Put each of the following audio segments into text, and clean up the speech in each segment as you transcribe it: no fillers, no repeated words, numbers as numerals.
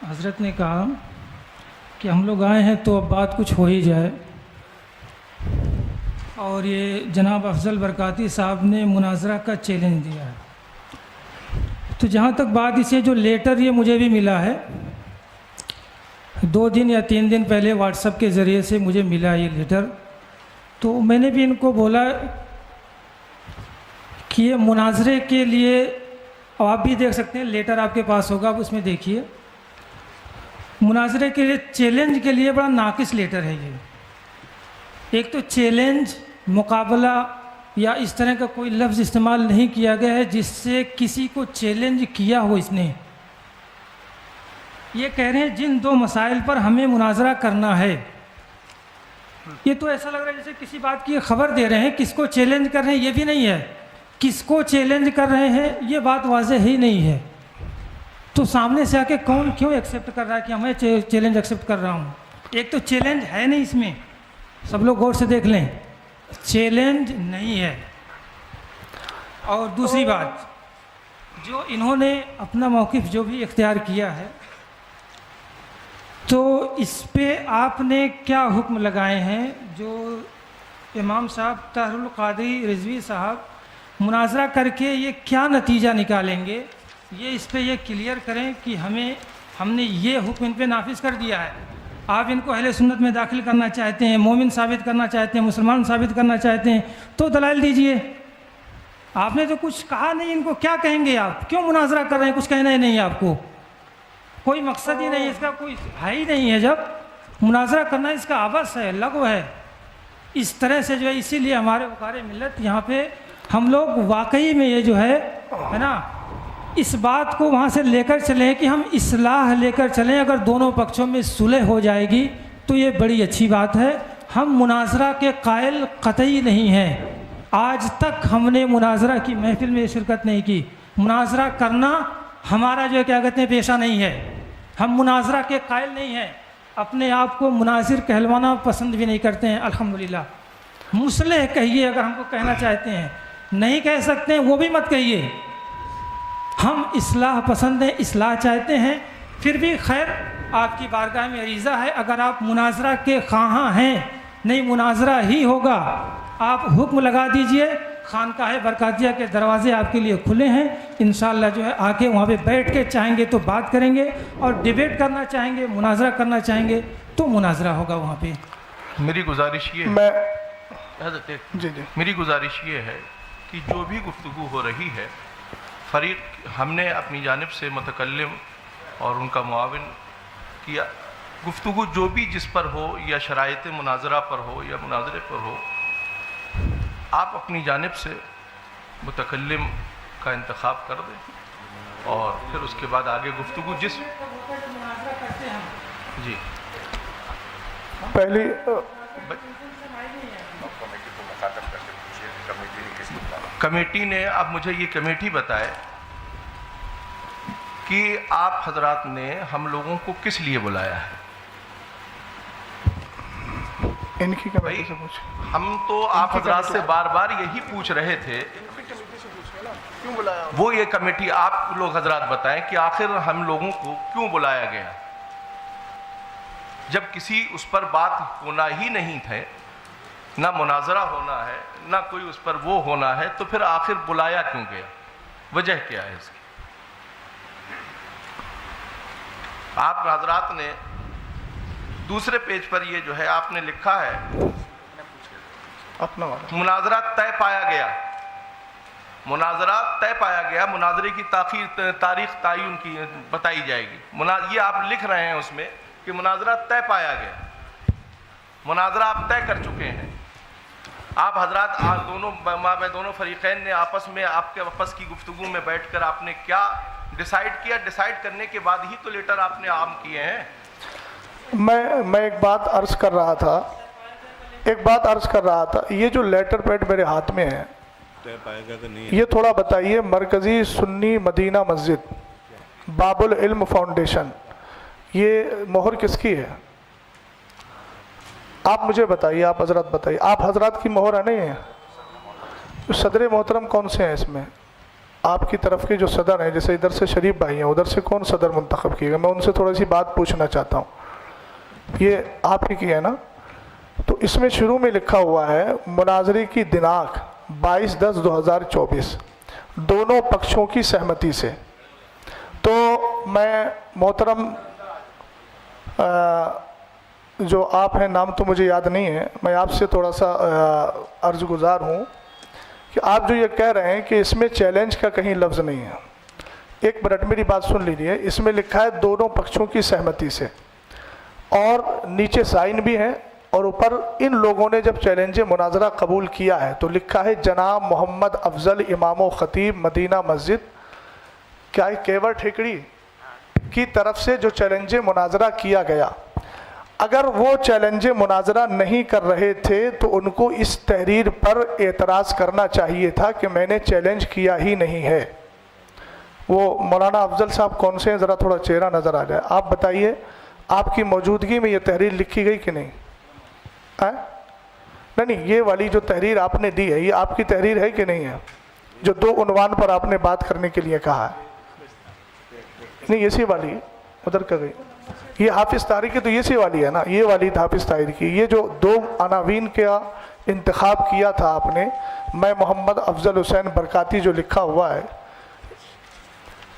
حضرت نے کہا کہ ہم لوگ آئے ہیں تو اب بات کچھ ہو ہی جائے، اور یہ جناب افضل برکاتی صاحب نے مناظرہ کا چیلنج دیا ہے۔ تو جہاں تک بات اسے جو لیٹر یہ مجھے بھی ملا ہے، 2 دن یا 3 دن پہلے واٹس ایپ کے ذریعے سے مجھے ملا یہ لیٹر، تو میں نے بھی ان کو بولا کہ یہ مناظرے کے لیے، اور آپ بھی دیکھ سکتے ہیں لیٹر آپ کے پاس ہوگا، آپ اس میں دیکھیے، مناظرے کے لیے چیلنج کے لیے بڑا ناقص لیٹر ہے یہ۔ ایک تو چیلنج، مقابلہ یا اس طرح کا کوئی لفظ استعمال نہیں کیا گیا ہے جس سے کسی کو چیلنج کیا ہو اس نے۔ یہ کہہ رہے ہیں جن 2 مسائل پر ہمیں مناظرہ کرنا ہے، یہ تو ایسا لگ رہا ہے جیسے کسی بات کی خبر دے رہے ہیں، کس کو چیلنج کر رہے ہیں یہ بھی نہیں ہے، کس کو چیلنج کر رہے ہیں یہ بات واضح ہی نہیں ہے۔ تو سامنے سے آ کے کون کیوں ایکسیپٹ کر رہا ہے کہ میں چیلنج ایکسیپٹ کر رہا ہوں؟ ایک تو چیلنج ہے نہیں اس میں، سب لوگ غور سے دیکھ لیں، چیلنج نہیں ہے۔ اور دوسری بات، جو انہوں نے اپنا موقف جو بھی اختیار کیا ہے، تو اس پہ آپ نے کیا حکم لگائے ہیں؟ جو امام صاحب طاہر القادری رضوی صاحب مناظرہ کر کے یہ کیا نتیجہ نکالیں گے، یہ اس پہ یہ کلیئر کریں کہ ہم نے یہ حکم ان پہ نافذ کر دیا ہے۔ آپ ان کو اہل سنت میں داخل کرنا چاہتے ہیں، مومن ثابت کرنا چاہتے ہیں، مسلمان ثابت کرنا چاہتے ہیں، تو دلائل دیجئے۔ آپ نے تو کچھ کہا نہیں، ان کو کیا کہیں گے؟ آپ کیوں مناظرہ کر رہے ہیں؟ کچھ کہنا ہی نہیں ہے آپ کو، کوئی مقصد ہی نہیں، اس کا کوئی ہے ہی نہیں ہے۔ جب مناظرہ کرنا اس کا عبث ہے، لغو ہے، اس طرح سے جو ہے، اسی لیے ہمارے وقار ملت یہاں پہ ہم لوگ واقعی میں یہ جو ہے نا، اس بات کو وہاں سے لے کر چلیں کہ ہم اصلاح لے کر چلیں۔ اگر دونوں پکشوں میں صلح ہو جائے گی تو یہ بڑی اچھی بات ہے۔ ہم مناظرہ کے قائل قطعی نہیں ہیں، آج تک ہم نے مناظرہ کی محفل میں شرکت نہیں کی۔ مناظرہ کرنا ہمارا جو ہے کیا کہتے ہیں پیشہ نہیں ہے، ہم مناظرہ کے قائل نہیں ہیں، اپنے آپ کو مناظر کہلوانا پسند بھی نہیں کرتے ہیں الحمدللہ۔ مصلح کہیے اگر ہم کو کہنا چاہتے ہیں، نہیں کہہ سکتے ہیں وہ بھی مت کہیے۔ ہم اصلاح پسند ہیں، اصلاح چاہتے ہیں۔ پھر بھی خیر، آپ کی بارگاہ میں عریضہ ہے، اگر آپ مناظرہ کے خواہاں ہیں، نہیں مناظرہ ہی ہوگا، آپ حکم لگا دیجئے، خانقاہ برکاتیہ کے دروازے آپ کے لیے کھلے ہیں۔ انشاءاللہ جو ہے آ کے وہاں پہ بیٹھ کے چاہیں گے تو بات کریں گے، اور ڈیبیٹ کرنا چاہیں گے، مناظرہ کرنا چاہیں گے تو مناظرہ ہوگا وہاں پہ۔ میری گزارش یہ حضرت میری گزارش یہ ہے کہ جو بھی گفتگو ہو رہی ہے، فریق ہم نے اپنی جانب سے متکلم اور ان کا معاون کیا، گفتگو جو بھی جس پر ہو، یا شرائط مناظرہ پر ہو یا مناظرے پر ہو، آپ اپنی جانب سے متکلم کا انتخاب کر دیں، اور پھر اس کے بعد آگے گفتگو جس جی پہلی کمیٹی نے، اب مجھے یہ کمیٹی بتائے کہ آپ حضرات نے ہم لوگوں کو کس لیے بلایا ہے؟ ان کی کمیٹی سے پوچھ۔ ہم تو آپ حضرات سے بار بار یہی پوچھ رہے تھے، وہ یہ کمیٹی آپ لوگ حضرات بتائیں کہ آخر ہم لوگوں کو کیوں بلایا گیا؟ جب کسی اس پر بات ہونا ہی نہیں تھے، نہ مناظرہ ہونا ہے، نہ کوئی اس پر وہ ہونا ہے، تو پھر آخر بلایا کیوں گیا؟ وجہ کیا ہے اس کی؟ آپ حضرات نے دوسرے پیج پر یہ جو ہے آپ نے لکھا ہے، اپنا والا مناظرہ طے پایا گیا، مناظرہ طے پایا گیا، مناظرے کی تاریخ تعین کی بتائی جائے گی۔ یہ آپ لکھ رہے ہیں اس میں کہ مناظرہ طے پایا گیا، مناظرہ آپ طے کر چکے ہیں۔ آپ حضرات دونوں فریقین نے آپس میں آپ کے آپس کی گفتگو میں بیٹھ کر آپ نے کیا ڈیسائیڈ کیا؟ ڈیسائیڈ کرنے کے بعد ہی تو لیٹر آپ نے عام کیے ہیں۔ میں ایک بات عرض کر رہا تھا، یہ جو لیٹر پیڈ میرے ہاتھ میں ہے، یہ تھوڑا بتائیے، مرکزی سنی مدینہ مسجد باب العلم فاؤنڈیشن، یہ مہر کس کی ہے؟ آپ مجھے بتائیے، آپ حضرات بتائیے، آپ حضرات کی مہر ہے نہیں ہے؟ صدر محترم کون سے ہیں اس میں؟ آپ کی طرف کے جو صدر ہیں، جیسے ادھر سے شریف بھائی ہیں، ادھر سے کون صدر منتخب کیے گا؟ میں ان سے تھوڑی سی بات پوچھنا چاہتا ہوں. یہ آپ ہی کی ہے نا؟ تو اس میں شروع میں لکھا ہوا ہے مناظرے کی دناک 22/10/2024 دونوں پکشوں کی سہمتی سے. تو میں محترم جو آپ ہیں، نام تو مجھے یاد نہیں ہے، میں آپ سے تھوڑا سا عرض گزار ہوں کہ آپ جو یہ کہہ رہے ہیں کہ اس میں چیلنج کا کہیں لفظ نہیں ہے. ایک منٹ میری بات سن لیجیے. اس میں لکھا ہے دونوں پکشوں کی سہمتی سے، اور نیچے سائن بھی ہے، اور اوپر ان لوگوں نے جب چیلنج مناظرہ قبول کیا ہے تو لکھا ہے جناب محمد افضل امام و خطیب مدینہ مسجد کیا کیور ٹھیکڑی کی طرف سے جو چیلنج مناظرہ کیا گیا. اگر وہ چیلنج مناظرہ نہیں کر رہے تھے تو ان کو اس تحریر پر اعتراض کرنا چاہیے تھا کہ میں نے چیلنج کیا ہی نہیں ہے. وہ مولانا افضل صاحب کون سے ہیں؟ ذرا تھوڑا چہرہ نظر آ جائے. آپ بتائیے آپ کی موجودگی میں یہ تحریر لکھی گئی کہ نہیں؟ نہیں، یہ والی جو تحریر آپ نے دی ہے یہ آپ کی تحریر ہے کہ نہیں ہے؟ جو 2 عنوان پر آپ نے بات کرنے کے لیے کہا ہے. نہیں، اسی والی ادھر کا گئی. یہ حافظ طاہر کی تو اسی والی ہے نا؟ یہ والی حافظ طاہر کی. یہ جو 2 عناوین کا انتخاب کیا تھا آپ نے، میں محمد افضل حسین برکاتی جو لکھا ہوا ہے،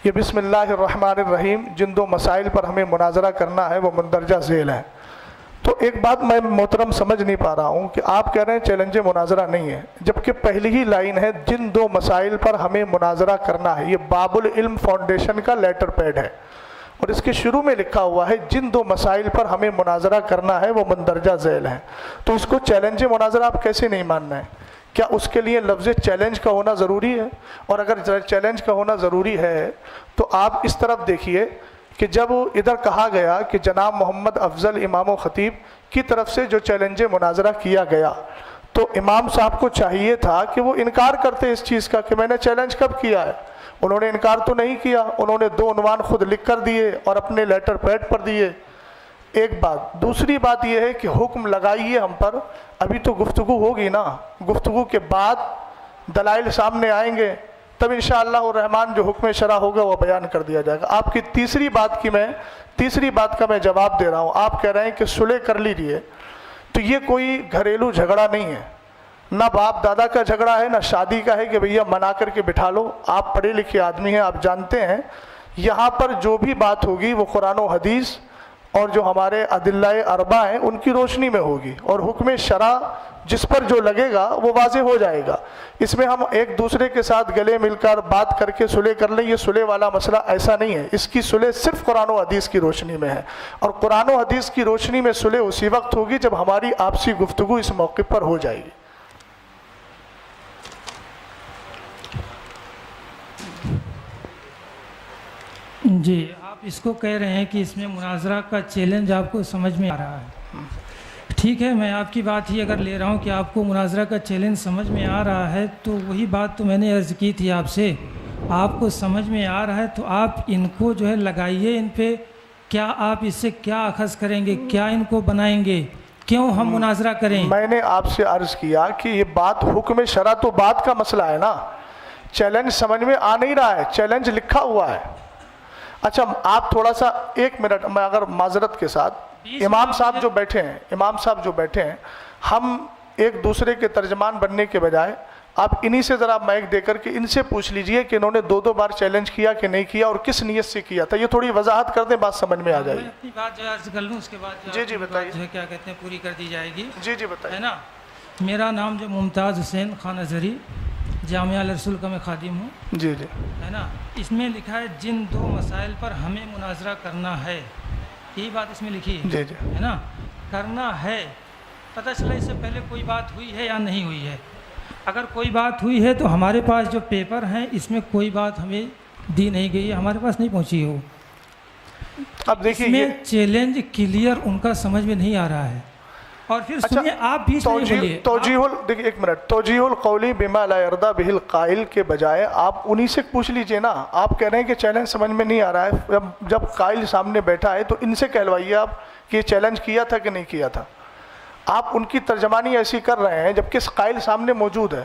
یہ بسم اللہ الرحمن الرحیم جن 2 مسائل پر ہمیں مناظرہ کرنا ہے وہ مندرجہ ذیل ہے. تو ایک بات میں محترم سمجھ نہیں پا رہا ہوں کہ آپ کہہ رہے ہیں چیلنج مناظرہ نہیں ہے، جبکہ پہلی ہی لائن ہے جن 2 مسائل پر ہمیں مناظرہ کرنا ہے. یہ باب العلم فاؤنڈیشن کا لیٹر پیڈ ہے، اور اس کے شروع میں لکھا ہوا ہے جن 2 مسائل پر ہمیں مناظرہ کرنا ہے وہ مندرجہ ذیل ہیں. تو اس کو چیلنج مناظرہ آپ کیسے نہیں ماننا ہے؟ کیا اس کے لیے لفظ چیلنج کا ہونا ضروری ہے؟ اور اگر چیلنج کا ہونا ضروری ہے تو آپ اس طرف دیکھیے کہ جب ادھر کہا گیا کہ جناب محمد افضل امام و خطیب کی طرف سے جو چیلنج مناظرہ کیا گیا، تو امام صاحب کو چاہیے تھا کہ وہ انکار کرتے اس چیز کا کہ میں نے چیلنج کب کیا ہے. انہوں نے انکار تو نہیں کیا، انہوں نے 2 عنوان خود لکھ کر دیے اور اپنے لیٹر پیڈ پر دیے. ایک بات. دوسری بات یہ ہے کہ حکم لگائیے ہم پر. ابھی تو گفتگو ہوگی نا، گفتگو کے بعد دلائل سامنے آئیں گے، تب انشاءاللہ الرحمن جو حکم شرع ہوگا وہ بیان کر دیا جائے گا. آپ کی تیسری بات کا میں جواب دے رہا ہوں. آپ کہہ رہے ہیں کہ صلح کر لیجیے، تو یہ کوئی گھریلو جھگڑا نہیں ہے، نہ باپ دادا کا جھگڑا ہے، نہ شادی کا ہے کہ بھیا منا کر کے بٹھا لو. آپ پڑھے لکھے آدمی ہیں، آپ جانتے ہیں یہاں پر جو بھی بات ہوگی وہ قرآن و حدیث اور جو ہمارے ادلہ اربع ہیں ان کی روشنی میں ہوگی، اور حکم شرع جس پر جو لگے گا وہ واضح ہو جائے گا. اس میں ہم ایک دوسرے کے ساتھ گلے مل کر بات کر کے صلح کر لیں، یہ صلح والا مسئلہ ایسا نہیں ہے. اس کی صلح صرف قرآن و حدیث کی روشنی میں ہے، اور قرآن و حدیث کی روشنی میں صلح اسی وقت ہوگی جب ہماری آپسی گفتگو اس موقع پر ہو جائے گی. جی، آپ اس کو کہہ رہے ہیں کہ اس میں مناظرہ کا چیلنج آپ کو سمجھ میں آ رہا ہے. ٹھیک ہے، میں آپ کی بات ہی اگر لے رہا ہوں کہ آپ کو مناظرہ کا چیلنج سمجھ میں آ رہا ہے، تو وہی بات تو میں نے عرض کی تھی آپ سے. آپ کو سمجھ میں آ رہا ہے تو آپ ان کو جو ہے لگائیے ان پہ. کیا آپ اس سے کیا اخذ کریں گے؟ کیا ان کو بنائیں گے؟ کیوں ہم مناظرہ کریں؟ میں نے آپ سے عرض کیا کہ یہ بات حکم شرع تو بات کا مسئلہ ہے نا. چیلنج سمجھ میں آ نہیں رہا ہے، چیلنج لکھا ہوا ہے. اچھا آپ تھوڑا سا 1 منٹ، میں اگر معذرت کے ساتھ، امام صاحب جو بیٹھے ہیں ہم ایک دوسرے کے ترجمان بننے کے بجائے آپ انہی سے ذرا مائک دے کر کے ان سے پوچھ لیجئے کہ انہوں نے 2 بار چیلنج کیا کہ نہیں کیا اور کس نیت سے کیا تھا. یہ تھوڑی وضاحت کر دیں، بات سمجھ میں آ جائے گی. میں اپنی بات جو عرض کر لوں، اس کے بعد جی بتائیے. جو ہے کیا کہتے ہیں پوری کر دی جائے گی. جی بتائیے. ہے نا، میرا نام جو ممتاز حسین خان ازہری، جامعہ الرسول کا میں خادم ہوں. جی ہے نا. اس میں لکھا ہے جن 2 مسائل پر ہمیں مناظرہ کرنا ہے، یہی بات اس میں لکھی ہے. جی ہے نا، کرنا ہے. پتہ چلا اس سے پہلے کوئی بات ہوئی ہے یا نہیں ہوئی ہے. اگر کوئی بات ہوئی ہے تو ہمارے پاس جو پیپر ہیں اس میں کوئی بات ہمیں دی نہیں گئی ہے، ہمارے پاس نہیں پہنچی ہو. اب دیکھیے اس میں چیلنج کلیئر ان کا سمجھ میں نہیں آ رہا ہے. اور پھر سنیے، آپ بیچ میں بولیے. دیکھیے 1 منٹ. توجیہ القولی بما لا یرضی بہ القائل کے بجائے آپ انہی سے پوچھ لیجئے نا. آپ کہہ رہے ہیں کہ چیلنج سمجھ میں نہیں آ رہا ہے، جب قائل سامنے بیٹھا ہے تو ان سے کہلوائیے آپ کہ یہ چیلنج کیا تھا کہ نہیں کیا تھا. آپ ان کی ترجمانی ایسی کر رہے ہیں جبکہ قائل سامنے موجود ہے.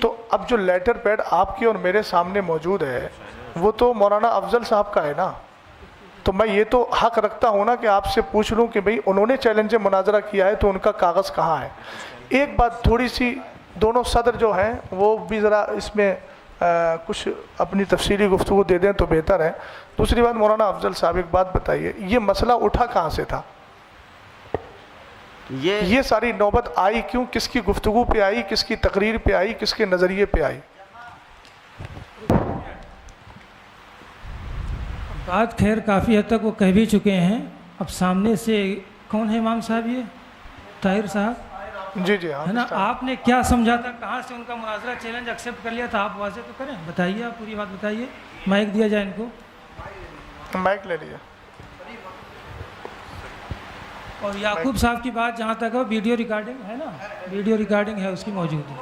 تو اب جو لیٹر پیڈ آپ کی اور میرے سامنے موجود ہے وہ تو مولانا افضل صاحب کا ہے نا، تو میں یہ تو حق رکھتا ہوں نا کہ آپ سے پوچھ لوں کہ بھئی انہوں نے چیلنج مناظرہ کیا ہے تو ان کا کاغذ کہاں ہے. ایک بات تھوڑی سی، دونوں صدر جو ہیں وہ بھی ذرا اس میں کچھ اپنی تفصیلی گفتگو دے دیں تو بہتر ہے. دوسری بات مولانا افضل صاحب ایک بات بتائیے، یہ مسئلہ اٹھا کہاں سے تھا؟ یہ ساری نوبت آئی کیوں؟ کس کی گفتگو پہ آئی؟ کس کی تقریر پہ آئی؟ کس کے نظریے پہ آئی؟ بات خیر کافی حد تک وہ کہہ بھی چکے ہیں. اب سامنے سے کون ہے امام صاحب؟ یہ طاہر صاحب جی جی ہاں ہے نا. آپ نے کیا سمجھا تھا؟ کہاں سے ان کا مناظرہ چیلنج ایکسیپٹ کر لیا تھا؟ آپ واضح تو کریں، بتائیے، آپ پوری بات بتائیے. مائک دیا جائے ان کو، مائک لے لیا. اور یعقوب صاحب کی بات جہاں تک ہے ویڈیو ریکارڈنگ ہے نا، ویڈیو ریکارڈنگ ہے اس کی موجود ہے.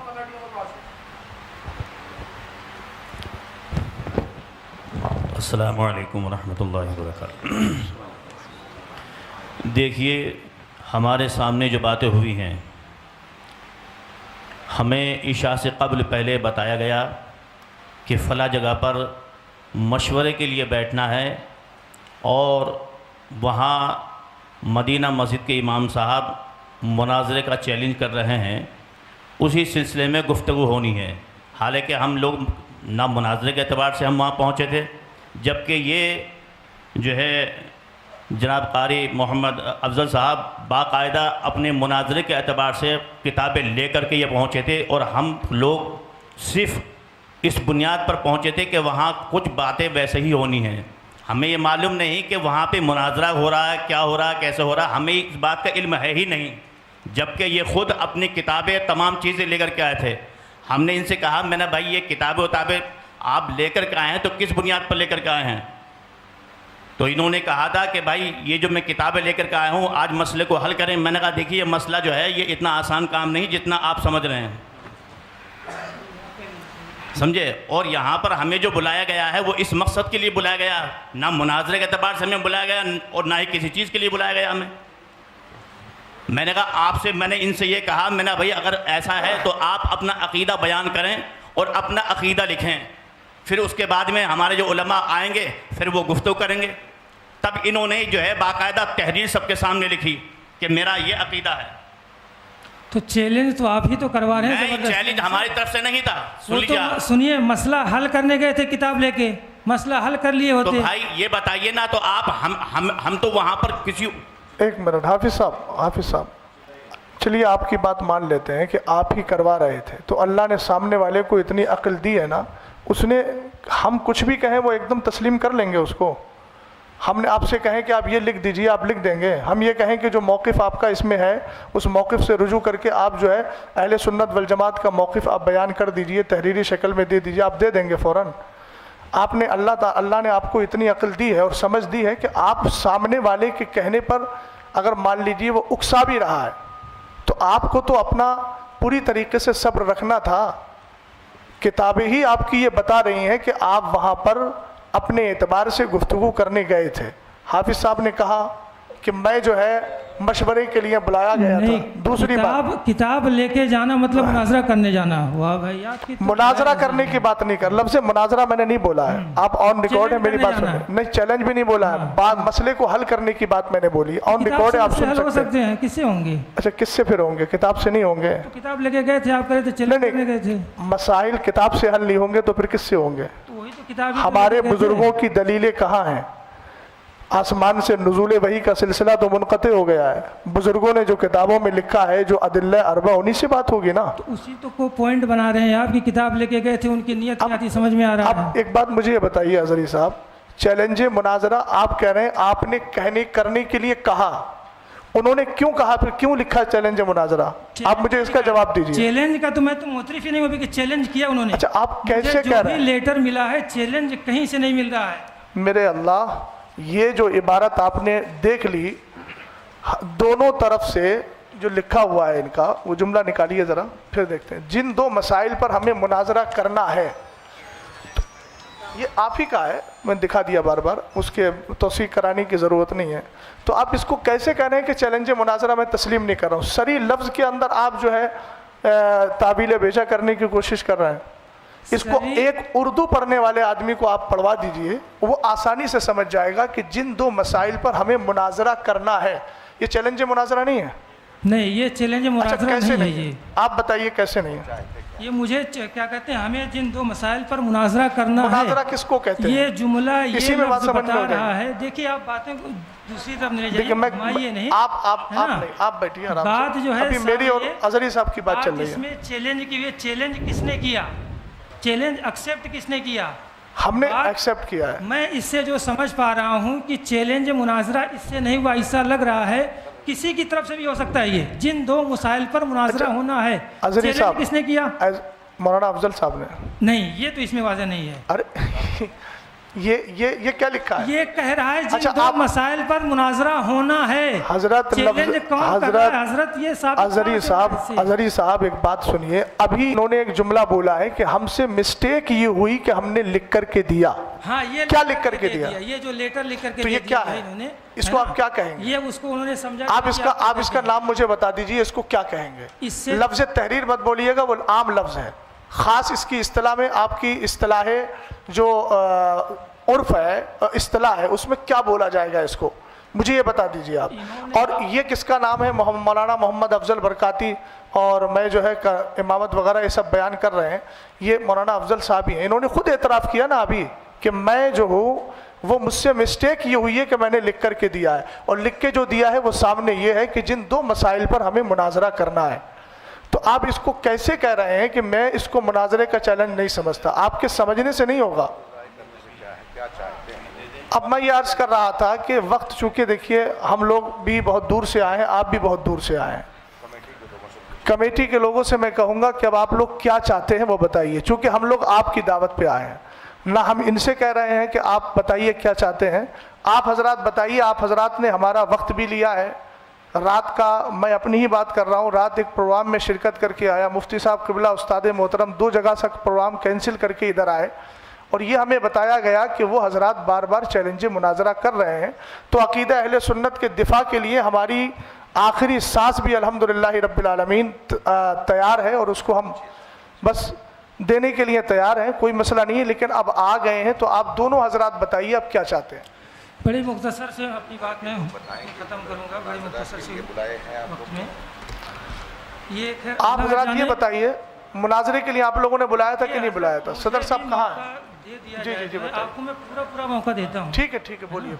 السلام علیکم ورحمۃ اللہ وبرکاتہ. دیکھیے، ہمارے سامنے جو باتیں ہوئی ہیں، ہمیں عشاء سے قبل پہلے بتایا گیا کہ فلاں جگہ پر مشورے کے لیے بیٹھنا ہے اور وہاں مدینہ مسجد کے امام صاحب مناظرے کا چیلنج کر رہے ہیں، اسی سلسلے میں گفتگو ہونی ہے. حالانکہ ہم لوگ نہ مناظرے کے اعتبار سے ہم وہاں پہنچے تھے، جبکہ یہ جو ہے جناب قاری محمد افضل صاحب باقاعدہ اپنے مناظرے کے اعتبار سے کتابیں لے کر کے یہ پہنچے تھے، اور ہم لوگ صرف اس بنیاد پر پہنچے تھے کہ وہاں کچھ باتیں ویسے ہی ہونی ہیں. ہمیں یہ معلوم نہیں کہ وہاں پہ مناظرہ ہو رہا ہے، کیا ہو رہا ہے، کیسے ہو رہا ہے، ہمیں اس بات کا علم ہے ہی نہیں. جبکہ یہ خود اپنی کتابیں تمام چیزیں لے کر کے آئے تھے. ہم نے ان سے کہا، میں نے بھائی یہ کتابیں آپ لے کر کے آئے ہیں تو کس بنیاد پر لے کر کے آئے ہیں؟ تو انہوں نے کہا تھا کہ بھائی یہ جو میں کتابیں لے کر کے آیا ہوں آج مسئلے کو حل کریں. میں نے کہا دیکھیے، یہ مسئلہ جو ہے یہ اتنا آسان کام نہیں جتنا آپ سمجھ رہے ہیں، سمجھے. اور یہاں پر ہمیں جو بلایا گیا ہے وہ اس مقصد کے لیے بلایا گیا، نہ مناظرے کے اعتبار سے ہمیں بلایا گیا اور نہ ہی کسی چیز کے لیے بلایا گیا ہمیں. میں نے کہا آپ سے، میں نے ان سے یہ کہا، میں نے بھائی اگر ایسا ہے تو آپ اپنا عقیدہ بیان کریں اور اپنا عقیدہ لکھیں، پھر اس کے بعد میں ہمارے جو علماء آئیں گے پھر وہ گفتگو کریں گے. تب انہوں نے جو ہے باقاعدہ تحریر سب کے سامنے لکھی کہ میرا یہ عقیدہ ہے. تو چیلنج تو آپ ہی تو کروا رہے ہیں. نہیں، چیلنج ہماری طرف سے نہیں تھا. سنیے، مسئلہ حل کرنے گئے تھے کتاب لے کے، مسئلہ حل کر لیے ہوتے. تو بھائی یہ بتائیے نا، تو آپ ہم تو وہاں پر کسی... ایک منٹ حافظ صاحب، چلیے آپ کی بات مان لیتے ہیں کہ آپ ہی کروا رہے تھے. تو اللہ نے سامنے والے کو اتنی عقل دی ہے نا، اس نے، ہم کچھ بھی کہیں وہ ایک دم تسلیم کر لیں گے اس کو. ہم نے آپ سے کہیں کہ آپ یہ لکھ دیجئے، آپ لکھ دیں گے. ہم یہ کہیں کہ جو موقف آپ کا اس میں ہے اس موقف سے رجوع کر کے آپ جو ہے اہل سنت والجماعت کا موقف آپ بیان کر دیجئے، تحریری شکل میں دے دیجئے، آپ دے دیں گے فوراً. آپ نے اللہ نے آپ کو اتنی عقل دی ہے اور سمجھ دی ہے کہ آپ سامنے والے کے کہنے پر اگر مان لیجئے وہ اکسا بھی رہا ہے تو آپ کو تو اپنا پوری طریقے سے صبر رکھنا تھا. کتابیں ہی آپ کی یہ بتا رہی ہیں کہ آپ وہاں پر اپنے اعتبار سے گفتگو کرنے گئے تھے. حافظ صاحب نے کہا کہ میں جو ہے مشورے کے لیے بلایا گیا تھا. دوسری بات، کتاب لے کے جانا مطلب مناظرہ کرنے جانا ہوا. بھائی مناظرہ کرنے کی بات نہیں کر، لفظ مناظرہ میں نے نہیں بولا ہے. آپ آن ریکارڈ ہے، میری بات سنیں. نہیں، چیلنج بھی نہیں بولا ہے، بات مسئلے کو حل کرنے کی بات میں نے بولی. آن ریکارڈ ہے، آپ سن سکتے ہیں. کس سے ہوں گے؟ اچھا، کس سے پھر ہوں گے؟ کتاب سے نہیں ہوں گے. کتاب لے کے گئے تھے آپ، کہہ رہے تھے چیلنج کرنے گئے تھے. مسائل کتاب سے حل نہیں ہوں گے تو پھر کس سے ہوں گے؟ ہمارے بزرگوں کی دلیلیں کہاں ہیں؟ آسمان سے نزول وحی کا سلسلہ تو منقطع ہو گیا ہے. بزرگوں نے جو کتابوں میں لکھا ہے، جو ادلہ اربع، انہی سے بات ہوگی نا. تو اسی تو کو پوائنٹ بنا رہے ہیں. آپ کی کتاب لے کے گئے تھے، ان کی نیت کیا تھی سمجھ میں آ رہا ہے. اب ایک بات مجھے یہ بتائیے حضری صاحب، چیلنج مناظرہ آپ کہہ رہے ہیں آپ نے کرنے کے لیے کہا، انہوں نے کیوں کہا، پھر کیوں لکھا چیلنج مناظرہ؟ آپ مجھے اس کا جواب دیجیے. چیلنج کا تو میں تو معترف ہی نہیں ہوں کہ چیلنج کیا انہوں نے. اچھا، آپ کیسے کہہ رہے ہیں؟ لیٹر ملا ہے، چیلنج کہیں سے نہیں مل رہا ہے. میرے اللہ، یہ جو عبارت آپ نے دیکھ لی، دونوں طرف سے جو لکھا ہوا ہے ان کا، وہ جملہ نکالیے ذرا، پھر دیکھتے ہیں. جن دو مسائل پر ہمیں مناظرہ کرنا ہے، یہ آپ ہی کا ہے، میں دکھا دیا بار بار، اس کے توثیق کرانے کی ضرورت نہیں ہے. تو آپ اس کو کیسے کہہ رہے ہیں کہ چیلنج مناظرہ میں تسلیم نہیں کر رہا ہوں؟ سری لفظ کے اندر آپ جو ہے تعبیل بیجا کرنے کی کوشش کر رہے ہیں. اس کو ایک اردو پڑھنے والے آدمی کو آپ پڑھوا دیجئے, وہ آسانی سے سمجھ جائے گا کہ جن دو مسائل پر ہمیں مناظرہ کرنا ہے. یہ چیلنج مناظرہ نہیں ہے. نہیں, یہ چیلنج مناظرہ نہیں ہے. آپ بتائیے کیسے نہیں ہے؟ یہ مجھے کیا کہتے ہیں, ہمیں جن دو مسائل پر مناظرہ کرنا ہے. مناظرہ کس کو کہتے ہیں؟ یہ جملہ یہ میں بات لفظ سمجھ بتا میں رہا ہے. دیکھیے آپ باتیں دوسری طرف نہیں جائیے, نہیں آپ بیٹھیے آرام سے. بات جو ہے ابھی میری اور اظہری صاحب کی بات چل رہی ہے. اس میں چیلنج کی ہوئی, چیلنج کس نے کیا, چیلنج ایکسیپٹ کس نے کیا؟ ہم نے ایکسیپٹ کیا ہے. میں اس سے جو سمجھ پا رہا ہوں کہ چیلنج مناظرہ اس سے نہیں ہوا, ایسا لگ رہا ہے کسی کی طرف سے بھی ہو سکتا ہے. یہ جن دو مسائل پر مناظرہ ہونا ہے, چیلنج کس نے کیا؟ مولانا افضل صاحب نے. نہیں, یہ تو اس میں واضح نہیں ہے. ارے یہ کیا لکھا ہے؟ یہ کہہ رہا ہے جن دو مسائل پر مناظرہ ہونا ہے. حضرت حضرت یہ اظہری صاحب ایک بات سنیے. ابھی انہوں نے ایک جملہ بولا ہے کہ ہم سے مسٹیک یہ ہوئی کہ ہم نے لکھ کر کے دیا. ہاں, یہ کیا لکھ کر کے دیا؟ یہ جو لیٹر لکھ کر کے تو یہ کیا ہے؟ اس کو آپ کیا کہیں گے؟ یہ اس کو انہوں نے سمجھا. آپ اس کا نام مجھے بتا دیجئے, اس کو کیا کہیں گے؟ لفظ تحریر مت بولیے گا, وہ عام لفظ ہے. خاص اس کی اصطلاح میں, آپ کی اصطلاح جو عرف ہے, اصطلاح ہے, اس میں کیا بولا جائے گا اس کو؟ مجھے یہ بتا دیجئے آپ. اور یہ کس کا نام ہے؟ مولانا محمد افضل برکاتی. اور میں جو ہے امامت وغیرہ یہ سب بیان کر رہے ہیں, یہ مولانا افضل صاحب ہی ہیں. انہوں نے خود اعتراف کیا نا ابھی کہ میں جو ہوں وہ مجھ سے مسٹیک یہ ہوئی ہے کہ میں نے لکھ کر کے دیا ہے. اور لکھ کے جو دیا ہے وہ سامنے یہ ہے کہ جن دو مسائل پر ہمیں مناظرہ کرنا ہے. تو آپ اس کو کیسے کہہ رہے ہیں کہ میں اس کو مناظرے کا چیلنج نہیں سمجھتا؟ آپ کے سمجھنے سے نہیں ہوگا. اب میں یہ عرض کر رہا تھا کہ وقت چونکہ دیکھیے ہم لوگ بھی بہت دور سے آئے ہیں, آپ بھی بہت دور سے آئے ہیں. کمیٹی کے لوگوں سے میں کہوں گا کہ اب آپ لوگ کیا چاہتے ہیں وہ بتائیے, چونکہ ہم لوگ آپ کی دعوت پہ آئے ہیں. نہ ہم ان سے کہہ رہے ہیں کہ آپ بتائیے کیا چاہتے ہیں. آپ حضرات بتائیے. آپ حضرات نے ہمارا وقت بھی لیا ہے. رات کا میں اپنی ہی بات کر رہا ہوں, رات ایک پروگرام میں شرکت کر کے آیا. مفتی صاحب قبلہ استاد محترم 2 جگہ سے پروگرام کینسل کر کے ادھر آئے, اور یہ ہمیں بتایا گیا کہ وہ حضرات بار بار چیلنج مناظرہ کر رہے ہیں. تو عقیدہ اہل سنت کے دفاع کے لیے ہماری آخری سانس بھی الحمدللہ رب العالمین تیار ہے, اور اس کو ہم بس دینے کے لیے تیار ہیں, کوئی مسئلہ نہیں ہے. لیکن اب آ گئے ہیں تو آپ دونوں حضرات بتائیے اب کیا چاہتے ہیں. بڑی مختصر سے اپنی بات میں ختم کروں گا, بڑی مختصر سے وقت میں. یہ آپ حضرات یہ بتائیے, مناظرے کے لیے آپ لوگوں نے بلایا تھا کہ نہیں بلایا تھا؟ صدر صاحب کہاں ہیں؟ جی آپ کو میں پورا موقع دیتا ہوں. ٹھیک ہے, بولیے.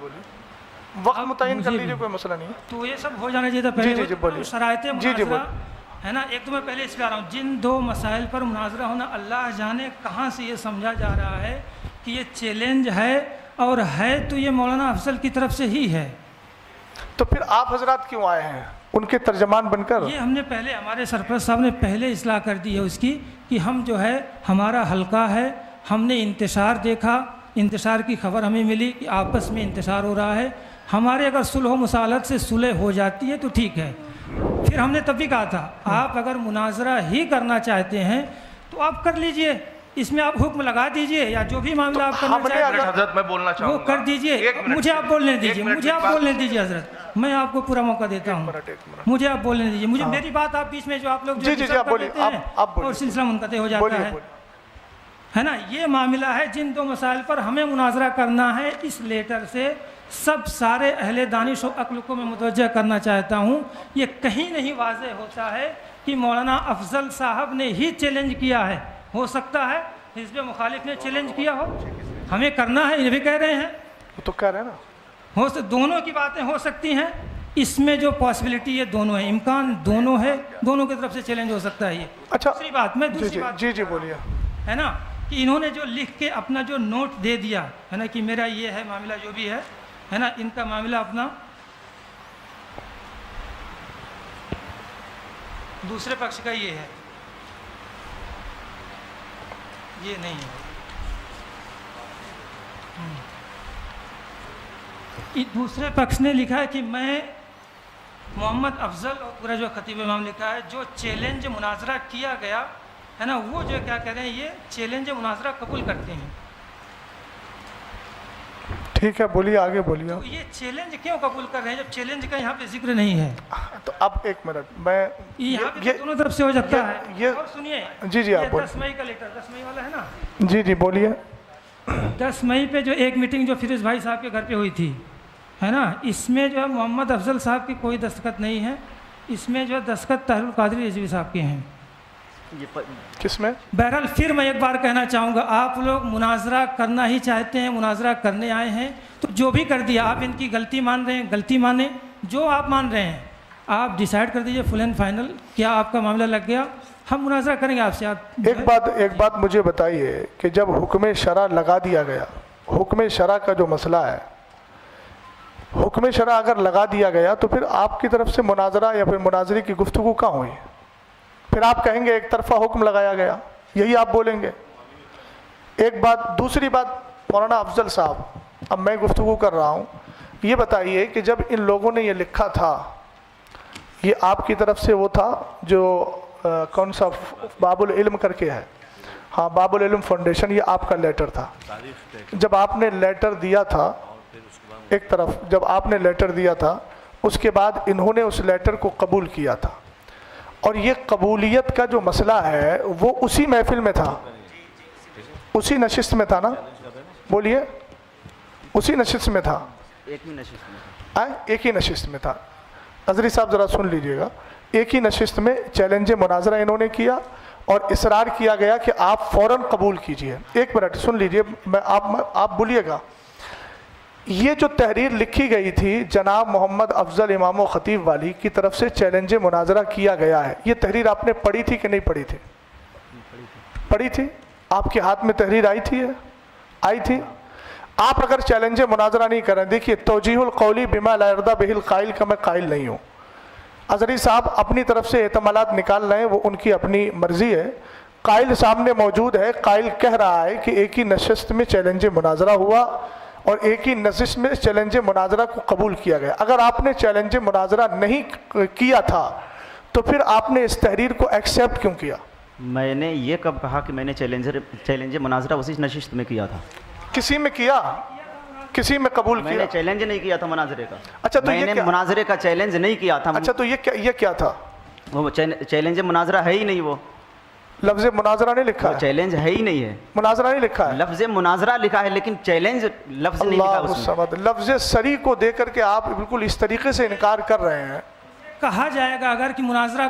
وقت متعین کر لیجیے, کوئی مسئلہ نہیں ہے. تو یہ سب ہو جانا چاہیے تھا پہلے. شرائط مناظرہ ہے نا, ایک تو میں پہلے اس پہ آ رہا ہوں. جن دو مسائل پر مناظرہ ہونا, اللہ جانے کہاں سے یہ سمجھا جا رہا ہے کہ یہ چیلنج ہے, اور ہے تو یہ مولانا افضل کی طرف سے ہی ہے. تو پھر آپ حضرات کیوں آئے ہیں ان کے ترجمان بن کر؟ یہ ہم نے پہلے, ہمارے سرپرست صاحب نے پہلے اصلاح کر دی ہے اس کی, کہ ہم جو ہے ہمارا حلقہ ہے, ہم نے انتشار دیکھا, انتشار کی خبر ہمیں ملی کہ آپس میں انتشار ہو رہا ہے. ہمارے اگر صلح و مصالحت سے صلح ہو جاتی ہے تو ٹھیک ہے. پھر ہم نے تب بھی کہا تھا آپ اگر مناظرہ ہی کرنا چاہتے ہیں تو آپ کر لیجئے, اس میں آپ حکم لگا دیجئے, یا جو بھی معاملہ آپ کرنا چاہتے ہیں حضرت میں بولنا چاہوں گا وہ کر دیجئے. مجھے آپ بولنے دیجئے, حضرت میں آپ کو پورا موقع دیتا ہوں. مجھے آپ بولنے دیجئے. مجھے میری بات آپ بیچ میں جو آپ لوگ کر دیتے ہیں اور سلسلہ منقطع ہو جاتا ہے نا. یہ معاملہ ہے جن دو مسائل پر ہمیں مناظرہ کرنا ہے. اس لیٹر سے سب سارے اہل دانش و عقل کو میں متوجہ کرنا چاہتا ہوں, یہ کہیں نہیں واضح ہوتا ہے کہ مولانا افضل صاحب نے ہی چیلنج کیا ہے. ہو سکتا ہے حزب مخالف نے چیلنج کیا ہو, ہمیں کرنا ہے, یہ بھی کہہ رہے ہیں, تو کہہ رہے ہیں نا, دونوں کی باتیں ہو سکتی ہیں. اس میں جو پاسبلٹی ہے دونوں ہیں, امکان دونوں ہے, دونوں کی طرف سے چیلنج ہو سکتا ہے. یہ اچھا دوسری بات, میں دوسری بات جی بولیے, ہے نا, کہ انہوں نے جو لکھ کے اپنا جو نوٹ دے دیا ہے نا کہ میرا یہ ہے معاملہ, جو بھی ہے نا, ان کا معاملہ اپنا دوسرے پکش کا یہ ہے, یہ نہیں ہے. دوسرے پکش نے لکھا ہے کہ میں محمد افضل اور پورا جو خطیب امام لکھا ہے, جو چیلنج مناظرہ کیا گیا ہے نا, وہ جو کیا کہہ رہے ہیں, یہ چیلنج مناظرہ قبول کرتے ہیں. ٹھیک ہے بولیے, آگے بولیے. تو یہ چیلنج کیوں قبول کر رہے ہیں جب چیلنج کا یہاں پہ ذکر نہیں ہے؟ تو اب ایک منٹ, میں یہاں پہ دونوں طرف سے ہو جاتا ہے. اور سنیے, جی آپ بولیے. 10 مئی کا لیٹر, 10 مئی والا ہے نا, جی بولیے. 10 مئی پہ جو ایک میٹنگ جو فیروز بھائی صاحب کے گھر پہ ہوئی تھی, ہے نا, اس میں جو ہے محمد افضل صاحب کی کوئی دستخط نہیں ہے. اس میں جو ہے دستخط طاہر القادری رضوی صاحب کے ہیں. کس میں؟ بہرحال پھر میں ایک بار کہنا چاہوں گا, آپ لوگ مناظرہ کرنا ہی چاہتے ہیں, مناظرہ کرنے آئے ہیں, تو جو بھی کر دیا آپ ان کی غلطی مان رہے ہیں, غلطی مانیں. جو آپ مان رہے ہیں آپ ڈیسائیڈ کر دیجئے فل اینڈ فائنل. کیا آپ کا معاملہ لگ گیا, ہم مناظرہ کریں گے آپ سے. ایک بات مجھے بتائیے کہ جب حکم شرع لگا دیا گیا, حکم شرع کا جو مسئلہ ہے, حکم شرع اگر لگا دیا گیا تو پھر آپ کی طرف سے مناظرہ یا پھر مناظرے کی گفتگو کہاں ہوئی؟ پھر آپ کہیں گے ایک طرفہ حکم لگایا گیا, یہی آپ بولیں گے. ایک بات. دوسری بات, مولانا افضل صاحب, اب میں گفتگو کر رہا ہوں, یہ بتائیے کہ جب ان لوگوں نے یہ لکھا تھا, یہ آپ کی طرف سے وہ تھا جو کون سا باب العلم کر کے ہے, ہاں باب العلم فاؤنڈیشن, یہ آپ کا لیٹر تھا. جب آپ نے لیٹر دیا تھا, ایک طرف جب آپ نے لیٹر دیا تھا, اس کے بعد انہوں نے اس لیٹر کو قبول کیا تھا, اور یہ قبولیت کا جو مسئلہ ہے وہ اسی محفل میں تھا, اسی نشست میں تھا نا, بولیے, اسی نشست میں تھا, ایک ہی نشست میں تھا. حضری صاحب ذرا سن لیجئے گا, ایک ہی نشست میں چیلنج مناظرہ انہوں نے کیا اور اصرار کیا گیا کہ آپ فوراً قبول کیجئے. ایک منٹ سن لیجئے, آپ بولیے گا. یہ جو تحریر لکھی گئی تھی جناب محمد افضل امام و خطیب والی کی طرف سے چیلنج مناظرہ کیا گیا ہے, یہ تحریر آپ نے پڑھی تھی کہ نہیں پڑھی تھی؟ پڑھی تھی. آپ کے ہاتھ میں تحریر آئی تھی؟ آئی تھی. آپ اگر چیلنج مناظرہ نہیں کریں, دیکھیے توجیہ القولی بما لا یرضی بہ القائل کا میں قائل نہیں ہوں. اظہری صاحب اپنی طرف سے احتمالات نکال رہے ہیں, وہ ان کی اپنی مرضی ہے. قائل سامنے موجود ہے, قائل کہہ رہا ہے کہ ایک ہی نشست میں چیلنج مناظرہ ہوا اور ایک ہی نشست میں چیلنج مناظرہ کو قبول کیا گیا. اگر آپ نے چیلنج مناظرہ نہیں کیا تھا تو پھر آپ نے اس تحریر کو ایکسیپٹ کیوں کیا؟ میں نے یہ کب کہا کہ میں نے چیلنج مناظرہ اسی نشست میں کیا تھا؟ کسی میں کیا, کسی میں قبول کیا؟ میں نے چیلنج نہیں کیا تھا مناظرے کا. اچھا تو میں نے مناظرے کا چیلنج نہیں کیا تھا. اچھا تو یہ کیا تھا؟ وہ چیلنج مناظرہ ہے ہی نہیں, وہ لفظ مناظرہ نہیں لکھا ہے, چیلنج ہے ہی نہیں ہے, مناظرہ نہیں لکھا ہے, لفظ مناظرہ لکھا ہے لیکن چیلنج لفظ نہیں لکھا اس میں. لفظ سری کو دے کر کے آپ بالکل اس طریقے سے انکار کر رہے ہیں. کہا جائے گا اگر کہ مناظرہ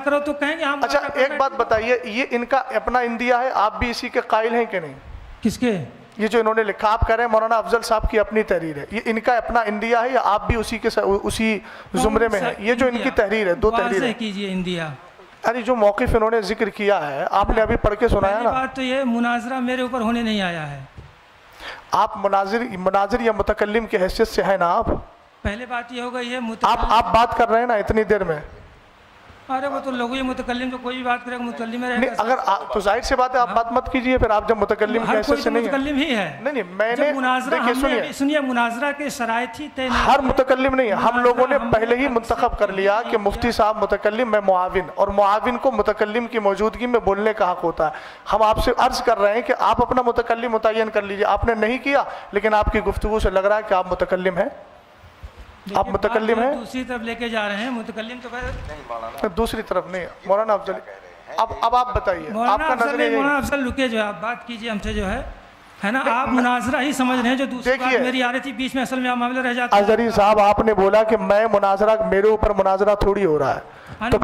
کرو تو کہیں گے ہم. اچھا ایک بات بتائیے, یہ ان کا اپنا اندیا ہے, آپ بھی اسی کے قائل ہیں کہ نہیں؟ کس کے؟ یہ جو انہوں نے لکھا, آپ کہہ رہے ہیں مولانا افضل صاحب کی اپنی تحریر ہے, یہ ان کا اپنا اندیا ہے یا آپ بھی اسی زمرے میں ہیں؟ یہ جو ان کی تحریر ہے, دو تحریر ہے. کیجئے اندیا. ارے جو موقف انہوں نے ذکر کیا ہے آپ نے ابھی پڑھ کے سنایا نا. بات تو یہ مناظرہ میرے اوپر ہونے نہیں آیا ہے. آپ مناظر یا متکلم کی حیثیت سے ہیں نا آپ. پہلے بات یہ ہوگا, یہ آپ بات کر رہے ہیں نا اتنی دیر میں. ارے وہ تو لوگوں متکلم تو کوئی بھی بات کرے گا, متکلم میں رہے گا. اگر تو ظاہر سی بات ہے آپ بات مت کیجئے پھر, آپ جب متکلم کی حیثیت سے نہیں ہیں. متکلم ہی ہے. نہیں میں نے سنیے, مناظرہ کے شرائط ہی طے نہیں. ہر متکلم نہیں, ہم لوگوں نے پہلے ہی منتخب کر لیا کہ مفتی صاحب متکلم, میں معاون, اور معاون کو متکلم کی موجودگی میں بولنے کا حق ہوتا ہے. ہم آپ سے عرض کر رہے ہیں کہ آپ اپنا متکلم متعین کر لیجئے. آپ نے نہیں کیا, لیکن آپ کی گفتگو سے لگ رہا ہے کہ آپ متکلم ہیں. آپ متکلم ہیں, دوسری طرف لے کے جا رہے ہیں. متکلم تو دوسری طرف نہیں. مولانا افضل اب آپ بتائیے, آپ کا نظریہ. مولانا افضل رکے, جو آپ بات کیجئے ہم سے, جو ہے نا, آپ مناظرہ ہی سمجھ رہے ہیں. جو دوسری بات میری آ رہی تھی بیچ میں, اصل میں معاملہ رہ جاتا ہے. اظہری صاحب آپ نے بولا کہ میں مناظرہ, میرے اوپر مناظرہ تھوڑی ہو رہا ہے, تو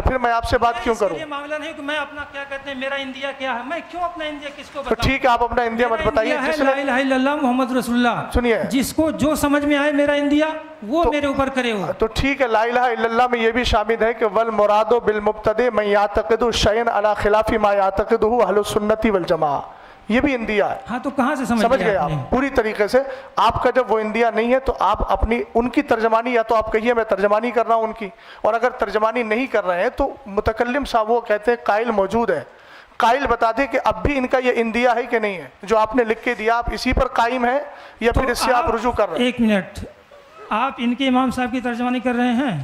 پھر میں آپ سے بات کیوں کروں؟ یہ معاملہ نہیں کہ میں اپنا کیا کہتے ہیں میرا اندیا کیا ہے, میں کیوں اپنا اندیا کس کو بتاؤں؟ تو ٹھیک ہے آپ اپنا اندیا مت بتائیے. لا الہ الا اللہ محمد رسول اللہ, سنیے, جس کو جو سمجھ میں آئے میرا اندیا وہ میرے اوپر کرے ہو. تو ٹھیک ہے, لا الہ الا اللہ میں یہ بھی شامل ہے کہ والمراد بالمبتدع من یعتقد شیئا علی خلاف ما یعتقدہ اہل السنت والجماعہ, یہ بھی اندیا ہے. ہاں تو کہاں سے سمجھ گئے آپ پوری طریقے سے؟ آپ کا جب وہ اندیا نہیں ہے تو آپ اپنی ان کی ترجمانی, یا تو آپ کہیے میں ترجمانی کر رہا ہوں ان کی, اور اگر ترجمانی نہیں کر رہے ہیں تو متکلم صاحب وہ کہتے ہیں قائل موجود ہے, قائل بتا دے کہ اب بھی ان کا یہ اندیا ہے کہ نہیں ہے, جو آپ نے لکھ کے دیا آپ اسی پر قائم ہیں یا پھر اس سے آپ رجوع کر رہے ہیں؟ ایک منٹ, آپ ان کے امام صاحب کی ترجمانی کر رہے ہیں؟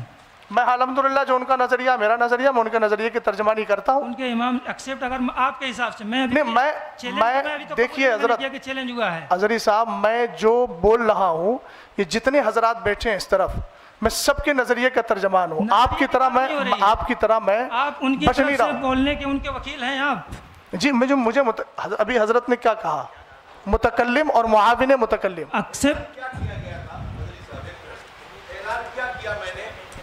میں الحمدللہ جو ان کا نظریہ میرا نظریہ میں ان کے نظریے کی ترجمانی کرتا ہوں. ان کے امام ایکسیپٹ اگر آپ کے حساب سے میں دیکھیے حضرت چیلنج ہوا ہے حضری صاحب میں جو بول رہا ہوں یہ جتنے حضرات بیٹھے ہیں اس طرف میں سب کے نظریے کا ترجمان ہوں. آپ کی طرح میں آپ ان کی طرف سے بولنے کے ان کے وکیل ہیں آپ. جی مجھے ابھی حضرت نے کیا کہا متکلم اور معاون متکلم.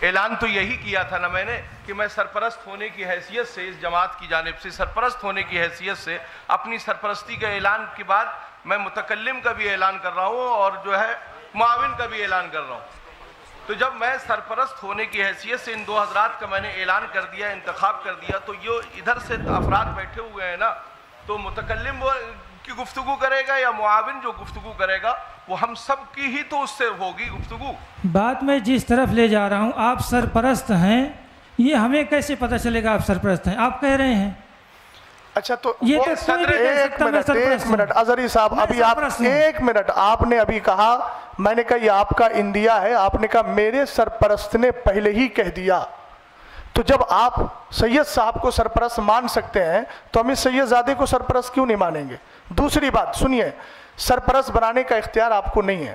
اعلان تو یہی کیا تھا نا میں نے کہ میں سرپرست ہونے کی حیثیت سے اس جماعت کی جانب سے سرپرست ہونے کی حیثیت سے اپنی سرپرستی کے اعلان کے بعد میں متکلم کا بھی اعلان کر رہا ہوں اور جو ہے معاون کا بھی اعلان کر رہا ہوں. تو جب میں سرپرست ہونے کی حیثیت سے ان دو حضرات کا میں نے اعلان کر دیا انتخاب کر دیا تو یہ ادھر سے افراد بیٹھے ہوئے ہیں نا تو متکلم کی گفتگو کرے گا یا معاون جو گفتگو کرے گا وہ ہم سب کی ہی تو اس سے ہوگی گفتگو. بات میں جس طرف لے جا رہا ہوں آپ سرپرست ہیں یہ ہمیں کیسے پتہ چلے گا آپ سرپرست ہیں آپ کہہ رہے ہیں. اچھا تو ایک منٹ اظہری صاحب ابھی آپ ایک منٹ آپ نے ابھی کہا میں نے کہا یہ آپ کا انڈیا ہے آپ نے کہا میرے سرپرست نے پہلے ہی کہہ دیا. تو جب آپ سید صاحب کو سرپرست مان سکتے ہیں تو ہم اس سید زادے کو سرپرست کیوں نہیں مانیں گے. دوسری بات سنیے سرپرست بنانے کا اختیار آپ کو نہیں ہے.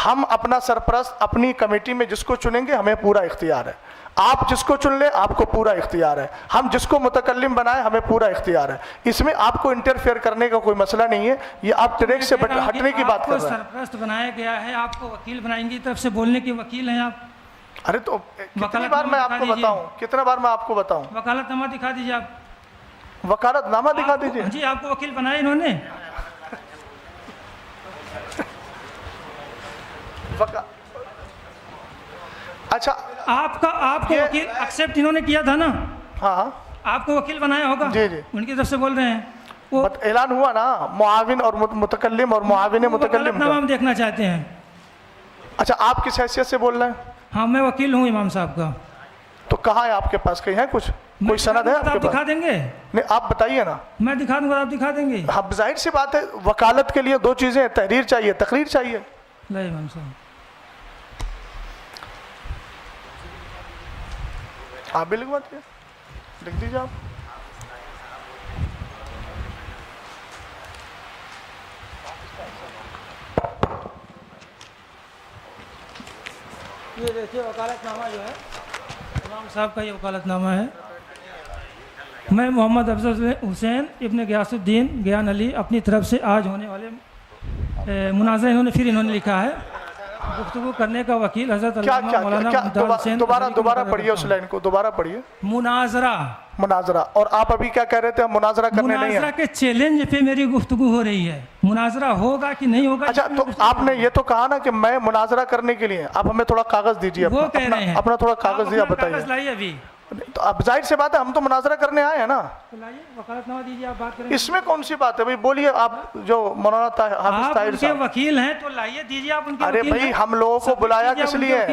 ہم اپنا سرپرست اپنی کمیٹی میں جس کو چنیں گے ہمیں پورا اختیار ہے. آپ جس کو چن لیں آپ کو پورا اختیار ہے. ہم جس کو متکلم بنائیں ہمیں پورا اختیار ہے. اس میں آپ کو انٹرفیئر کرنے کا کوئی مسئلہ نہیں ہے. یہ آپ ٹریک سے ہٹنے کی بات کر رہے ہیں. سرپرست بنایا گیا ہے آپ کو وکیل بنائیں گے طرف سے بولنے کے وکیل ہیں آپ. ارے تو کتنی بار میں آپ کو بتاؤں کتنا بار میں آپ کو بتاؤں وکالت نامہ دکھا دیجیے آپ. وکالت نامہ دکھا دیجیے. جی آپ کو وکیل بنایا انہوں نے. اچھا آپ کو وکیل ایکسپٹ انہوں نے کیا تھا نا. ہاں آپ کو وکیل بنایا ہوگا. جی جی ان کی طرف سے بول رہے ہیں وہ اعلان ہوا نا معاون اور متکلم اور معاون متکلم نامہ ہم دیکھنا چاہتے ہیں. اچھا آپ کس حیثیت سے بول رہے ہیں. ہاں میں وکیل ہوں امام صاحب کا. تو کہاں ہے آپ کے پاس کہیں ہے کچھ کوئی سند ہے آپ کے پاس. دکھا دیں گے. نہیں آپ بتائیے نا. میں دکھا دوں گا آپ دکھا دیں گے. ہاں ظاہر سی بات ہے وکالت کے لیے دو چیزیں ہیں تحریر چاہیے تقریر چاہیے. نہیں امام صاحب آپ بھی لکھوا دیجیے لکھ دیجیے آپ. یہ دیکھیے وکالت نامہ جو ہے امام صاحب کا یہ وکالت نامہ ہے. میں محمد افضل حسین ابن غیاث الدین گیان علی اپنی طرف سے آج ہونے والے مناظرہ انہوں نے لکھا ہے گفتگو کرنے کا وکیل حضرت علامہ مولانا ممتاز حسین. دوبارہ پڑھیے اس لائن کو دوبارہ پڑھیے. مناظرہ اور آپ ابھی کیا کہہ رہے تھے مناظرہ کرنے نہیں ہے. مناظرہ کے چیلنج پہ میری گفتگو ہو رہی ہے. مناظرہ ہوگا کہ نہیں ہوگا. اچھا تو آپ نے یہ تو کہا نا کہ میں مناظرہ کرنے کے لیے آپ ہمیں تھوڑا کاغذ دیجیے. وہ کہہ رہے ہیں اپنا تھوڑا کاغذ دیا بتائیے. لائیے ابھی. تو اب ظاہر سے بات ہے ہم تو مناظرہ کرنے آئے ہیں نا. وکالت نامہ دیجیے آپ بات کریں. اس میں کون سی بات ہے بھائی بولیے آپ جو مولانا حافظ طاہر صاحب وکیل ہیں تو لائیے دیجیے آپ ان کے. ارے بھائی ہم لوگوں کو بلایا کس لیے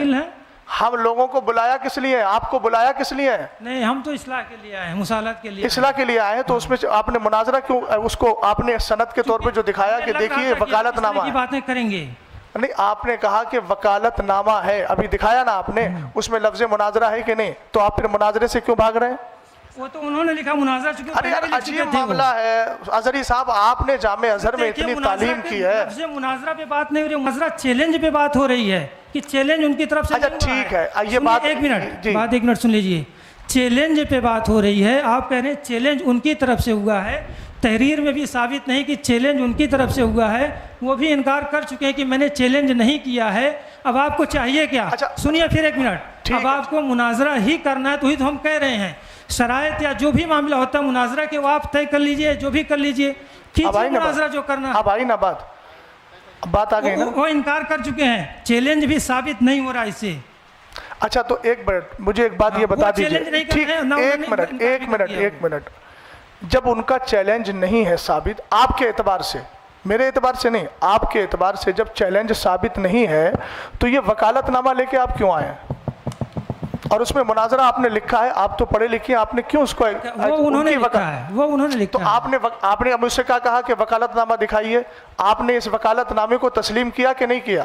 ہم لوگوں کو بلایا کس لیے آپ کو بلایا کس لیے. نہیں ہم تو اصلاح کے لیے آئے ہیں مصالحت کے لیے. اصلاح کے لیے آئے ہیں تو اس میں آپ نے مناظرہ کیوں اس کو آپ نے سند کے طور پہ جو دکھایا کہ دیکھیے وکالت نامہ کی باتیں کریں گے. نہیں آپ نے کہا کہ وکالت نامہ ہے ابھی دکھایا نا آپ نے اس میں لفظ مناظرہ ہے کہ نہیں تو آپ پھر مناظرے سے کیوں بھاگ رہے ہیں. وہ تو انہوں نے لکھا مناظرہ چکے. ارے یار عجیب معاملہ ہے اظہری صاحب آپ نے جامع ازہر میں اتنی تعلیم کی ہے. لفظ مناظرہ پہ بات نہیں ہو رہی مناظرہ چیلنج پہ بات ہو رہی ہے کہ چیلنج ان کی طرف سے. اچھا ٹھیک ہے یہ بات ایک منٹ سن لیجیے. چیلنج پہ بات ہو رہی ہے آپ کہہ رہے ہیں چیلنج ان کی طرف سے ہوا ہے. تحریر میں بھی ثابت نہیں کہ چیلنج ان کی طرف سے ہوا ہے. وہ بھی انکار کر چکے ہیں کہ میں نے چیلنج نہیں کیا ہے. اب آپ کو چاہیے کیا سنیے پھر ایک منٹ. اب آپ کو مناظرہ ہی کرنا ہے تو ہی تو ہم کہہ رہے ہیں شرائط یا جو بھی معاملہ ہوتا ہے مناظرہ کے وہ آپ طے کر لیجئے جو بھی کر لیجئے. کیجئے مناظرہ جو کرنا. اب آئی نا بات آ گئی نا. وہ انکار کر چکے ہیں چیلنج بھی ثابت نہیں ہو رہا اس سے. اچھا تو ایک منٹ مجھے ایک بات یہ بتا دیجیے. ٹھیک ایک منٹ جب ان کا چیلنج نہیں ہے ثابت آپ کے اعتبار سے میرے اعتبار سے نہیں آپ کے اعتبار سے جب چیلنج ثابت نہیں ہے تو یہ وکالت نامہ لے کے آپ کیوں آئے ہیں اور اس میں مناظرہ آپ نے لکھا ہے آپ تو پڑھے لکھے ہیں آپ نے کیوں اس کو وہ انہوں نے لکھا ہے تو آپ نے مجھ سے کہا کہ وکالت نامہ دکھائیے. آپ نے اس وکالت نامے کو تسلیم کیا کہ نہیں کیا.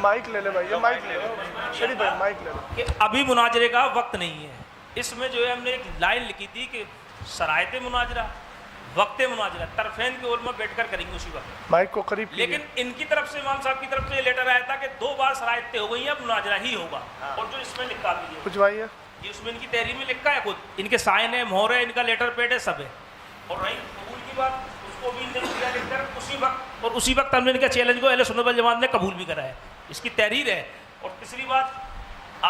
مائک لے لے بھائی, یہ مائک لے لو شریف بھائی, مائک لے لو. کہ ابھی مناظرے کا وقت نہیں ہے. اس میں جو ہے ہم نے ایک لائن لکھی تھی کہ شرائط مناظرہ, وقت مناظرہ طرفین کے علماء بیٹھ کر کریں گے اسی وقت. مائک کو قریب کیجئے. لیکن ان کی طرف سے, امام صاحب کی طرف سے یہ لیٹر آیا تھا کہ 2 بار شرائط طے ہو گئی ہیں, اب مناظرہ ہی ہوگا. اور جو اس میں لکھا بھی ہے پوچھوائیے, یہ اس میں ان کی تحریر میں لکھا ہے, خود ان کے سائن ہے, مہر ہے, ان کا لیٹر پیڈ ہے, سب ہے. اور رہی قبول کی بات, اس کو بھی نے کیا لکھ کر اسی وقت, اور اسی وقت ہم نے ان کے چیلنج کو اہل سنت والجماعت نے قبول بھی کرا ہے. اس کی تحریر ہے. اور تیسری بات,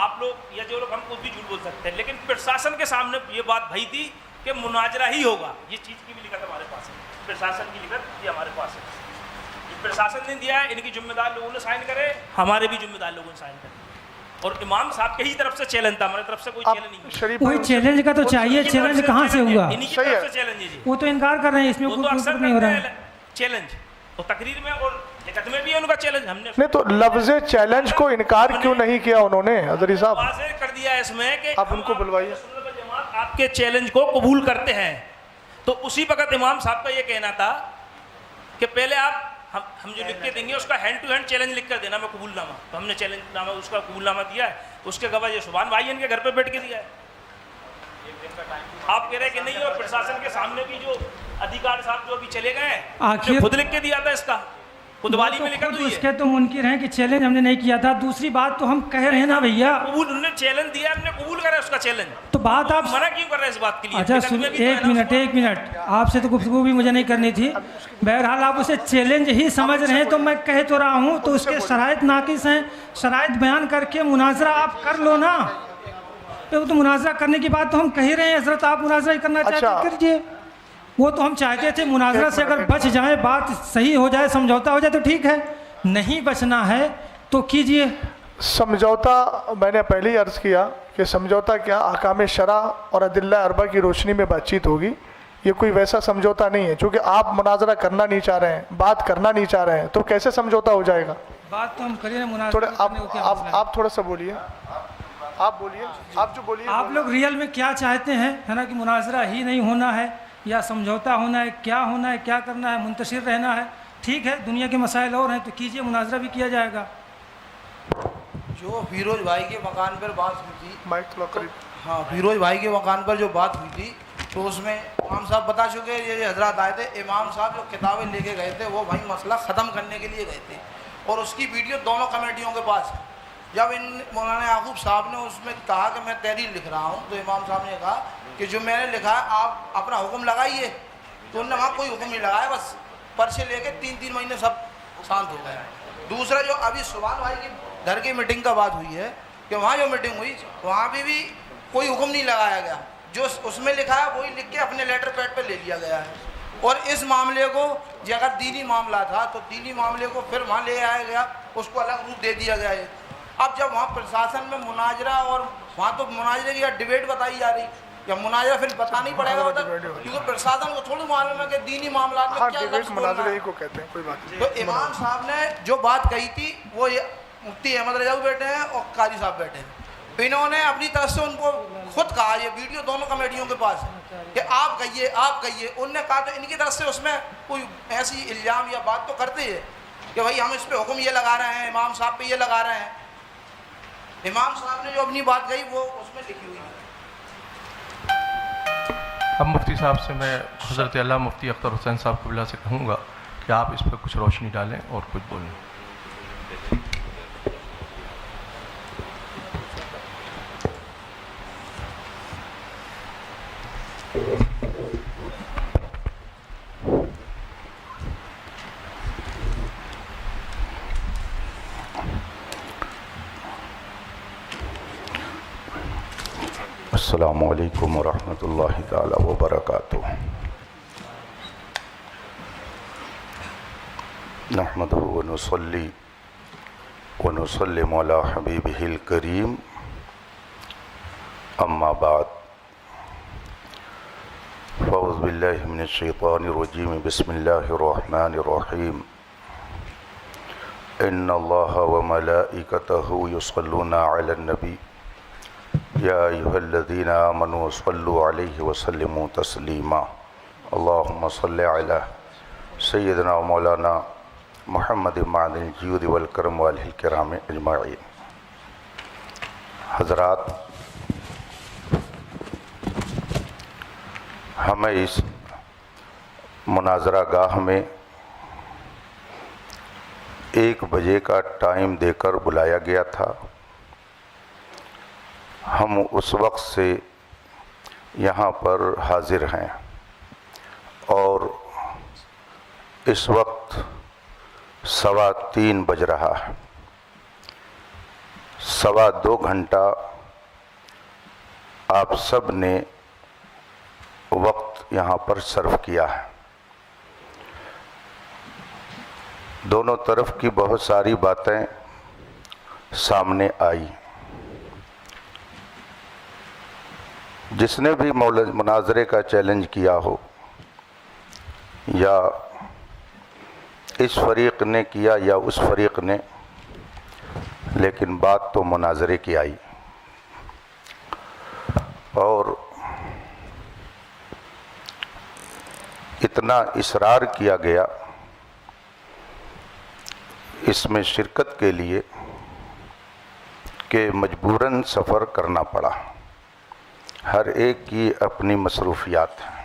آپ لوگ یا جو لوگ ہم کچھ بھی جھوٹ بول سکتے ہیں, لیکن پرشاسن کے سامنے یہ بات بھائی تھی کہ مناظرہ ہی ہوگا. یہ چیز کی بھی لکھت ہمارے پاس ہے, پرشاسن کی لکھت یہ ہمارے پاس ہے. یہ پرشاسن نے دیا ہے, ان کی ذمہ دار لوگوں نے سائن کرے, ہمارے بھی ذمہ دار لوگوں نے سائن کرے. اور امام صاحب کے ہی طرف سے چیلنج تھا, ہماری طرف سے کوئی چیلنج نہیں ہے. شریف وہی چیلنج کا تو چاہیے, چیلنج کہاں سے ہوا؟ انہی کی طرف سے چیلنج ہے جی. وہ تو انکار کر رہے ہیں, اس میں وہ تو کوئی اکثر نہیں ہو رہا ہے. چیلنج اور تقریر میں اور لکھت میں بھی ہے ان کا چیلنج. ہم نے نہیں تو لفظ چیلنج کو انکار کیوں نہیں کیا انہوں نے حضری صاحب؟ واضح کر دیا ہے اس میں کہ آپ ان کو بلوائیے. آپ کے چیلنج کو قبول کرتے ہیں. تو اسی وقت امام صاحب کا یہ کہنا تھا کہ پہلے آپ ہم جو لکھ کے دیں گے اس کا ہینڈ ٹو ہینڈ چیلنج لکھ کر دینا میں قبول نامہ. تو ہم نے چیلنج نامہ, اس کا قبول نامہ دیا ہے. اس کے گواہ یہ سبحان بھائی ان کے گھر پہ بیٹھ کے دیا ہے. آپ کہہ رہے ہیں کہ نہیں, اور پرشاسن کے سامنے بھی جو ادھیکار صاحب جو ابھی چلے گئے ہیں, آخر خود لکھ کے دیا تھا. اس کا خود والی میں لکھا تو اس کے تو منکر ہیں کہ چیلنج ہم نے نہیں کیا تھا. دوسری بات تو ہم کہہ رہے ہیں نا بھیا, قبول, انہوں نے چیلنج دیا, ہم نے قبول کرا اس کا چیلنج. تو بات آپ منع کیوں کر رہے ہیں اس بات کے لیے؟ اچھا سن, ایک منٹ, آپ سے تو گفتگو بھی مجھے نہیں کرنی تھی. بہرحال آپ اسے چیلنج ہی سمجھ رہے ہیں تو میں کہہ تو رہا ہوں, تو اس کے شرائط ناقص ہیں. شرائط بیان کر کے مناظرہ آپ کر لو نا. تو مناظرہ کرنے کی بات تو ہم کہہ رہے ہیں حضرت, آپ مناظرہ کرنا چاہتے ہیں کیجئے. وہ تو ہم چاہتے تھے مناظرہ سے اگر بچ جائے, بات صحیح ہو جائے, سمجھوتا ہو جائے تو ٹھیک ہے, نہیں بچنا ہے تو کیجئے. سمجھوتا میں نے پہلے ہی عرض کیا کہ سمجھوتا کیا احکام شرع اور ادلہ اربع کی روشنی میں بات چیت ہوگی. یہ کوئی ویسا سمجھوتا نہیں ہے, چونکہ آپ مناظرہ کرنا نہیں چاہ رہے ہیں, بات کرنا نہیں چاہ رہے ہیں, تو کیسے سمجھوتا ہو جائے گا؟ بات تو ہم کریں تھوڑے مناظرہ. آپ تھوڑا سا بولیے, آپ بولیے, آپ جو بولیے. آپ لوگ ریئل میں کیا چاہتے ہیں, ہے نا, کہ مناظرہ ہی نہیں ہونا ہے یا سمجھوتا ہونا ہے, کیا ہونا ہے, کیا کرنا ہے, منتشر رہنا ہے؟ ٹھیک ہے, دنیا کے مسائل اور ہیں تو کیجئے, مناظرہ بھی کیا جائے گا. جو فیروز بھائی کے مکان پر بات ہوئی تھی, مائک تھوڑا قریب. ہاں, فیروز بھائی کے مکان پر جو بات ہوئی تھی تو اس میں امام صاحب بتا چکے, یہ حضرات آئے تھے, امام صاحب جو کتابیں لے کے گئے تھے وہ بھائی مسئلہ ختم کرنے کے لیے گئے تھے, اور اس کی ویڈیو دونوں کمیٹیوں کے پاس ہے. جب مولانا یعقوب صاحب نے اس میں کہا کہ میں تحریر لکھ رہا ہوں, تو امام صاحب نے کہا کہ جو میں نے لکھا ہے آپ اپنا حکم لگائیے. تو انہوں نے وہاں کوئی حکم نہیں لگایا, بس پرچے لے کے 3 مہینے سب شانت ہو گئے. دوسرا جو ابھی سبحان بھائی کی گھر کی میٹنگ کا بات ہوئی ہے کہ وہاں جو میٹنگ ہوئی وہاں بھی کوئی حکم نہیں لگایا گیا, جو اس میں لکھا ہے وہی لکھ کے اپنے لیٹر پیڈ پہ لے لیا گیا ہے. اور اس معاملے کو جو اگر دینی معاملہ تھا تو دینی معاملے کو پھر وہاں لے آیا گیا, اس کو الگ روپ دے دیا گیا ہے. اب جب وہاں پرشاسن میں مناظرہ, اور وہاں تو مناظرے کی ڈیبیٹ بتائی جا رہی, یا مناظرہ پھر بتانا ہی پڑے گا ادھر, کیونکہ پرشاسن کو تھوڑی معلوم ہے کہ دینی معاملات میں کیا لفظ بولنا ہے. کو کہتے ہیں, کوئی بات نہیں. تو امام صاحب نے جو بات کہی تھی وہ مفتی احمد رضا بیٹھے ہیں اور قاضی صاحب بیٹھے ہیں, انہوں نے اپنی طرف سے ان کو خود کہا, یہ ویڈیو دونوں کمیٹیوں کے پاس ہے, کہ آپ کہیے, آپ کہیے. انہوں نے کہا تو ان کی طرف سے اس میں کوئی ایسی الزام یا بات تو کرتے ہیں کہ بھائی ہم اس پہ حکم یہ لگا رہے ہیں, امام صاحب پہ یہ لگا رہے ہیں. امام صاحب نے جو اپنی بات کہی وہ اس میں لکھی ہوئی ہے. اب مفتی صاحب سے میں حضرت علامہ مفتی اختر حسین صاحب قبلہ سے کہوں گا کہ آپ اس پہ کچھ روشنی ڈالیں اور کچھ بولیں. السلام علیکم ورحمۃ اللہ تعالی وبرکاتہ. نحمدہ ونصلی ونسلم علی حبیبہ الکریم, اما بعد, فاعوذ باللہ من الشیطان الرجیم, بسم اللہ الرحمن الرحیم. ان اللہ وملائکتہ یصلون علی النبی یا ایھا الذین آمنوا صلوا علیہ وسلموا تسلیما. اللہم صل علی سیدنا مولانا محمد معدن الجود والکرم والہ الکرام اجمعین. حضرات، ہمیں اس مناظرہ گاہ میں 1 بجے کا ٹائم دے کر بلایا گیا تھا. ہم اس وقت سے یہاں پر حاضر ہیں اور اس وقت 3:15 بج رہا ہے. 2.25 گھنٹہ آپ سب نے وقت یہاں پر صرف کیا ہے. دونوں طرف کی بہت ساری باتیں سامنے آئی. جس نے بھی مناظرے کا چیلنج کیا ہو یا اس فریق نے کیا یا اس فریق نے، لیکن بات تو مناظرے کی آئی. اور اتنا اصرار کیا گیا اس میں شرکت کے لیے کہ مجبوراً سفر کرنا پڑا. ہر ایک کی اپنی مصروفیات ہیں.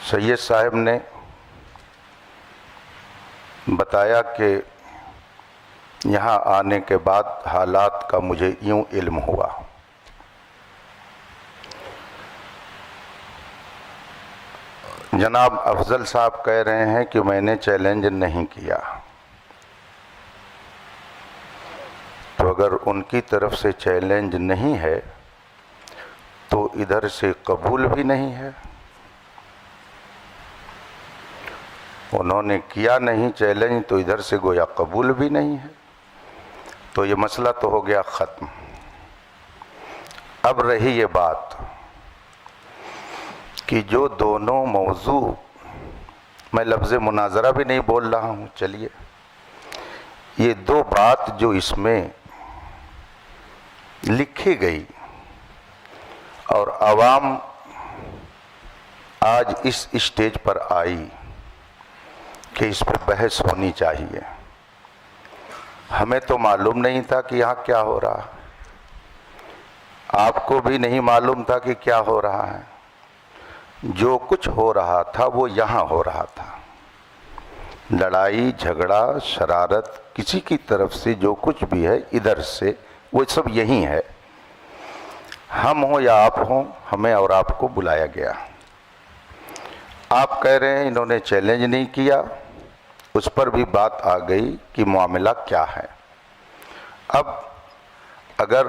سید صاحب نے بتایا کہ یہاں آنے کے بعد حالات کا مجھے یوں علم ہوا. جناب افضل صاحب کہہ رہے ہیں کہ میں نے چیلنج نہیں کیا، تو اگر ان کی طرف سے چیلنج نہیں ہے تو ادھر سے قبول بھی نہیں ہے. انہوں نے کیا نہیں چیلنج تو ادھر سے گویا قبول بھی نہیں ہے. تو یہ مسئلہ تو ہو گیا ختم. اب رہی یہ بات کہ جو دونوں موضوع، میں لفظ مناظرہ بھی نہیں بول رہا ہوں، چلیے یہ 2 بات جو اس میں لکھی گئی اور عوام آج اس اسٹیج پر آئی کہ اس پہ بحث ہونی چاہیے. ہمیں تو معلوم نہیں تھا کہ یہاں کیا ہو رہا، آپ کو بھی نہیں معلوم تھا کہ کیا ہو رہا ہے. جو کچھ ہو رہا تھا وہ یہاں ہو رہا تھا. لڑائی جھگڑا شرارت کسی کی طرف سے جو کچھ بھی ہے ادھر سے وہ سب یہی ہے. ہم ہوں یا آپ ہوں، ہمیں اور آپ کو بلایا گیا. آپ کہہ رہے ہیں انہوں نے چیلنج نہیں کیا، اس پر بھی بات آ گئی کہ معاملہ کیا ہے. اب اگر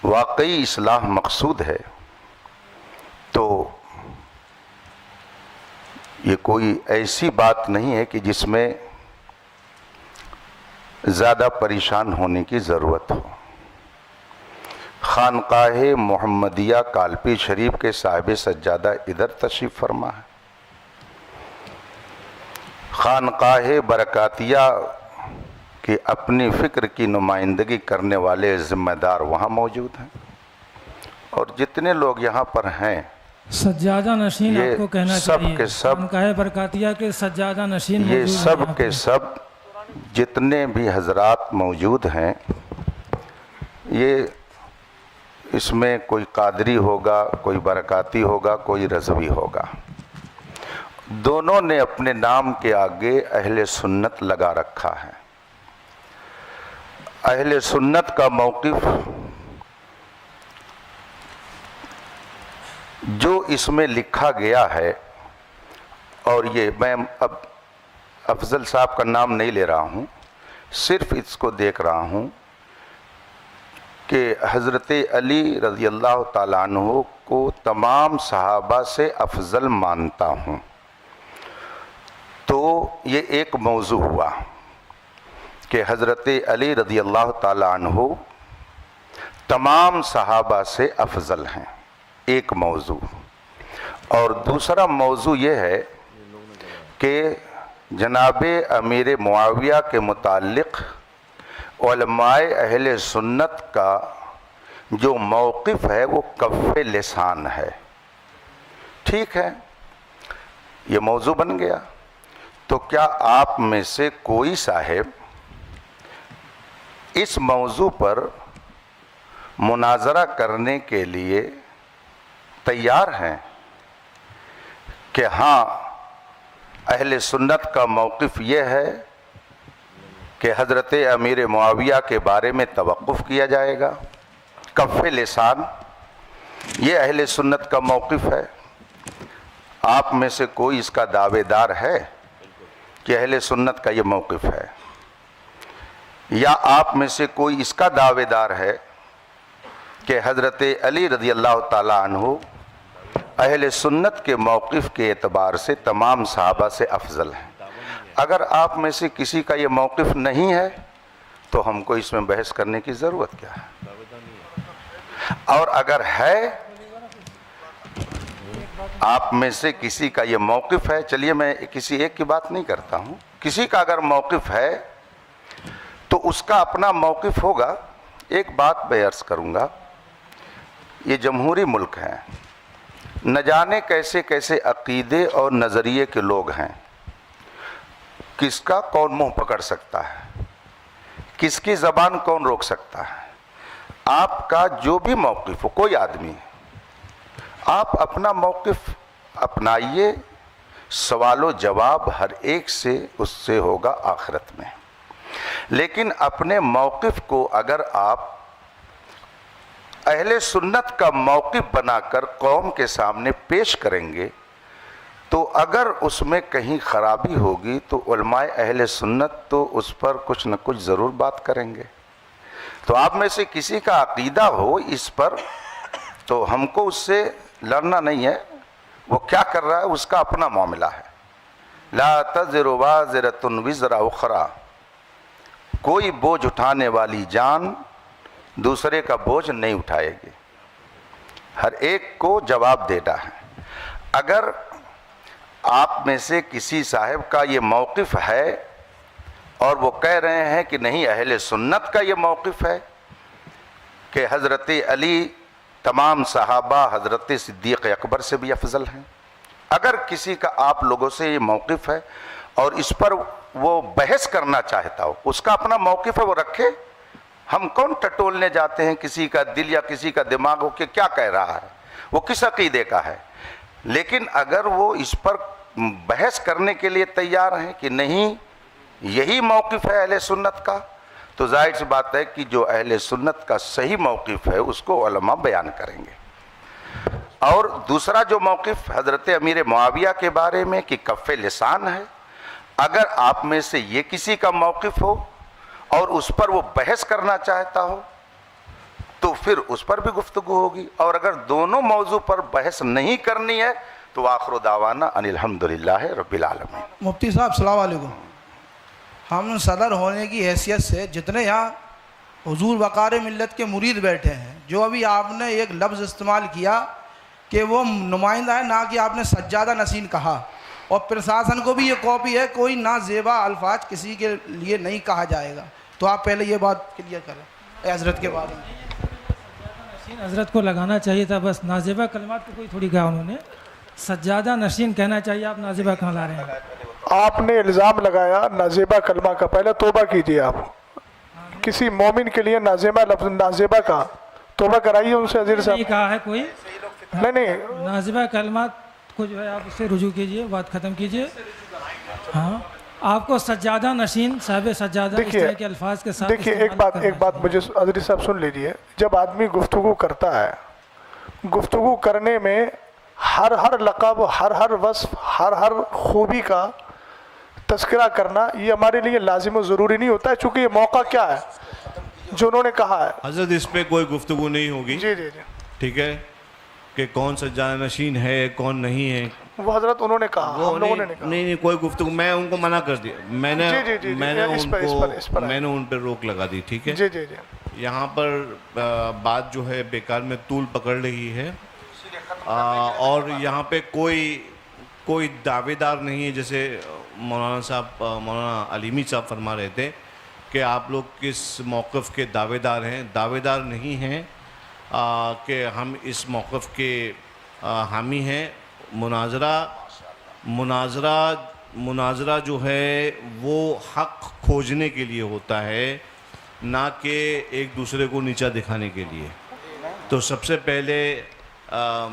واقعی اصلاح مقصود ہے تو یہ کوئی ایسی بات نہیں ہے کہ جس میں زیادہ پریشان ہونے کی ضرورت ہو. خانقاہ محمدیہ کالپی شریف کے صاحب سجادہ ادھر تشریف فرما ہے. خانقاہ برکاتیہ کی اپنی فکر کی نمائندگی کرنے والے ذمہ دار وہاں موجود ہیں. اور جتنے لوگ یہاں پر ہیں سجادہ نشین، آپ کو کہنا چاہیے کے سب خانقاہ برکاتیہ کے سجادہ نشین یہ سب کے سب جتنے بھی حضرات موجود ہیں، یہ اس میں کوئی قادری ہوگا، کوئی برکاتی ہوگا، کوئی رضوی ہوگا. دونوں نے اپنے نام کے آگے اہل سنت لگا رکھا ہے. اہل سنت کا موقف جو اس میں لکھا گیا ہے، اور یہ میں اب افضل صاحب کا نام نہیں لے رہا ہوں، صرف اس کو دیکھ رہا ہوں کہ حضرت علی رضی اللہ تعالیٰ عنہ کو تمام صحابہ سے افضل مانتا ہوں. تو یہ ایک موضوع ہوا کہ حضرت علی رضی اللہ تعالیٰ عنہ تمام صحابہ سے افضل ہیں، ایک موضوع. اور دوسرا موضوع یہ ہے کہ جناب امیر معاویہ کے متعلق علماء اہل سنت کا جو موقف ہے وہ کف لسان ہے. ٹھیک ہے، یہ موضوع بن گیا. تو کیا آپ میں سے کوئی صاحب اس موضوع پر مناظرہ کرنے کے لیے تیار ہیں کہ ہاں اہل سنت کا موقف یہ ہے کہ حضرت امیر معاویہ کے بارے میں توقف کیا جائے گا؟ کف لسان یہ اہل سنت کا موقف ہے. آپ میں سے کوئی اس کا دعوے دار ہے کہ اہل سنت کا یہ موقف ہے؟ یا آپ میں سے کوئی اس کا دعوے دار ہے کہ حضرت علی رضی اللہ تعالیٰ عنہ اہل سنت کے موقف کے اعتبار سے تمام صحابہ سے افضل ہیں؟ اگر آپ میں سے کسی کا یہ موقف نہیں ہے تو ہم کو اس میں بحث کرنے کی ضرورت کیا ہے؟ اور اگر ہے آپ میں سے کسی کا یہ موقف ہے، چلیے میں کسی ایک کی بات نہیں کرتا ہوں، کسی کا اگر موقف ہے تو اس کا اپنا موقف ہوگا. ایک بات میں عرض کروں گا، یہ جمہوری ملک ہے، نہ جانے کیسے کیسے عقیدے اور نظریے کے لوگ ہیں. کس کا کون منہ پکڑ سکتا ہے، کس کی زبان کون روک سکتا ہے. آپ کا جو بھی موقف ہو، کوئی آدمی آپ اپنا موقف اپنائیے، سوال و جواب ہر ایک سے اس سے ہوگا آخرت میں. لیکن اپنے موقف کو اگر آپ اہل سنت کا موقف بنا کر قوم کے سامنے پیش کریں گے تو اگر اس میں کہیں خرابی ہوگی تو علماء اہل سنت تو اس پر کچھ نہ کچھ ضرور بات کریں گے. تو آپ میں سے کسی کا عقیدہ ہو اس پر تو ہم کو اس سے لڑنا نہیں ہے، وہ کیا کر رہا ہے اس کا اپنا معاملہ ہے. لا تزر وازرۃ وزر اخری، کوئی بوجھ اٹھانے والی جان دوسرے کا بوجھ نہیں اٹھائے گی، ہر ایک کو جواب دینا ہے. اگر آپ میں سے کسی صاحب کا یہ موقف ہے اور وہ کہہ رہے ہیں کہ نہیں اہل سنت کا یہ موقف ہے کہ حضرت علی تمام صحابہ حضرت صدیق اکبر سے بھی افضل ہیں، اگر کسی کا آپ لوگوں سے یہ موقف ہے اور اس پر وہ بحث کرنا چاہتا ہو، اس کا اپنا موقف ہے وہ رکھے. ہم کون ٹٹولنے جاتے ہیں کسی کا دل یا کسی کا دماغ ہو کہ کیا کہہ رہا ہے، وہ کس عقیدے کا ہے. لیکن اگر وہ اس پر بحث کرنے کے لیے تیار ہیں کہ نہیں یہی موقف ہے اہل سنت کا، تو ظاہر سی بات ہے کہ جو اہل سنت کا صحیح موقف ہے اس کو علماء بیان کریں گے. اور دوسرا جو موقف حضرت امیر معاویہ کے بارے میں کہ کف لسان ہے، اگر آپ میں سے یہ کسی کا موقف ہو اور اس پر وہ بحث کرنا چاہتا ہو تو پھر اس پر بھی گفتگو ہوگی. اور اگر دونوں موضوع پر بحث نہیں کرنی ہے تو آخر دعوانا ان الحمدللہ رب العالمین. مفتی صاحب السلام علیکم. ہم صدر ہونے کی حیثیت سے جتنے یہاں حضور وقار ملت کے مرید بیٹھے ہیں، جو ابھی آپ نے ایک لفظ استعمال کیا کہ وہ نمائندہ ہے، نہ کہ آپ نے سجادہ نشین کہا، اور پرشاسن کو بھی یہ کاپی ہے کوئی نازیبا الفاظ کسی کے لیے نہیں کہا جائے گا. تو آپ پہلے یہ بات کلیئر کریں حضرت کے بارے میں. حضرت کو لگانا چاہیے تھا بس، نازیبہ کلمات کو کوئی تھوڑی کہا انہوں نے، سجادہ نشین کہنا چاہیے. آپ نازیبہ کہاں لا رہے ہیں؟ آپ نے الزام لگایا نازیبہ کلمہ کا، پہلے توبہ کیجئے. آپ کسی مومن کے لیے نازیبہ کا توبہ کرائیے ان سے. عزیز صاحب نہیں کہا ہے کوئی، نہیں نازیبہ کلمات کو جو ہے آپ اس سے رجوع کیجئے، بات ختم کیجئے. ہاں آپ کو سجادہ نشین صاحب سجادہ اس طرح کے الفاظ کے ساتھ. دیکھیے ایک بات مجھے عزیز صاحب سن لیجئے. جب آدمی گفتگو کرتا ہے، گفتگو کرنے میں ہر لقب، ہر وصف، ہر خوبی کا تذکرہ کرنا یہ ہمارے لیے لازم و ضروری نہیں ہوتا ہے، چونکہ یہ موقع کیا ہے جو انہوں نے کہا ہے. حضرت اس پہ کوئی گفتگو نہیں ہوگی. جی ٹھیک ہے کہ کون سجادہ نشین ہے کون نہیں ہے، وہ حضرت انہوں نے کہا، ہم لوگوں نے نہیں کہا. نہیں کوئی گفتگو، میں ان کو منع کر دیا، میں نے ان پہ روک لگا دی. ٹھیک ہے. جی یہاں پر بات جو ہے بیکار میں طول پکڑ رہی ہے، اور یہاں پہ کوئی دعوے دار نہیں ہے. جیسے مولانا علیمی صاحب فرما رہے تھے کہ آپ لوگ کس موقف کے دعوے دار ہیں. دعوے دار نہیں ہیں کہ ہم اس موقف کے حامی ہیں. مناظرہ مناظرہ جو ہے وہ حق کھوجنے کے لیے ہوتا ہے، نہ کہ ایک دوسرے کو نیچا دکھانے کے لیے۔ تو سب سے پہلے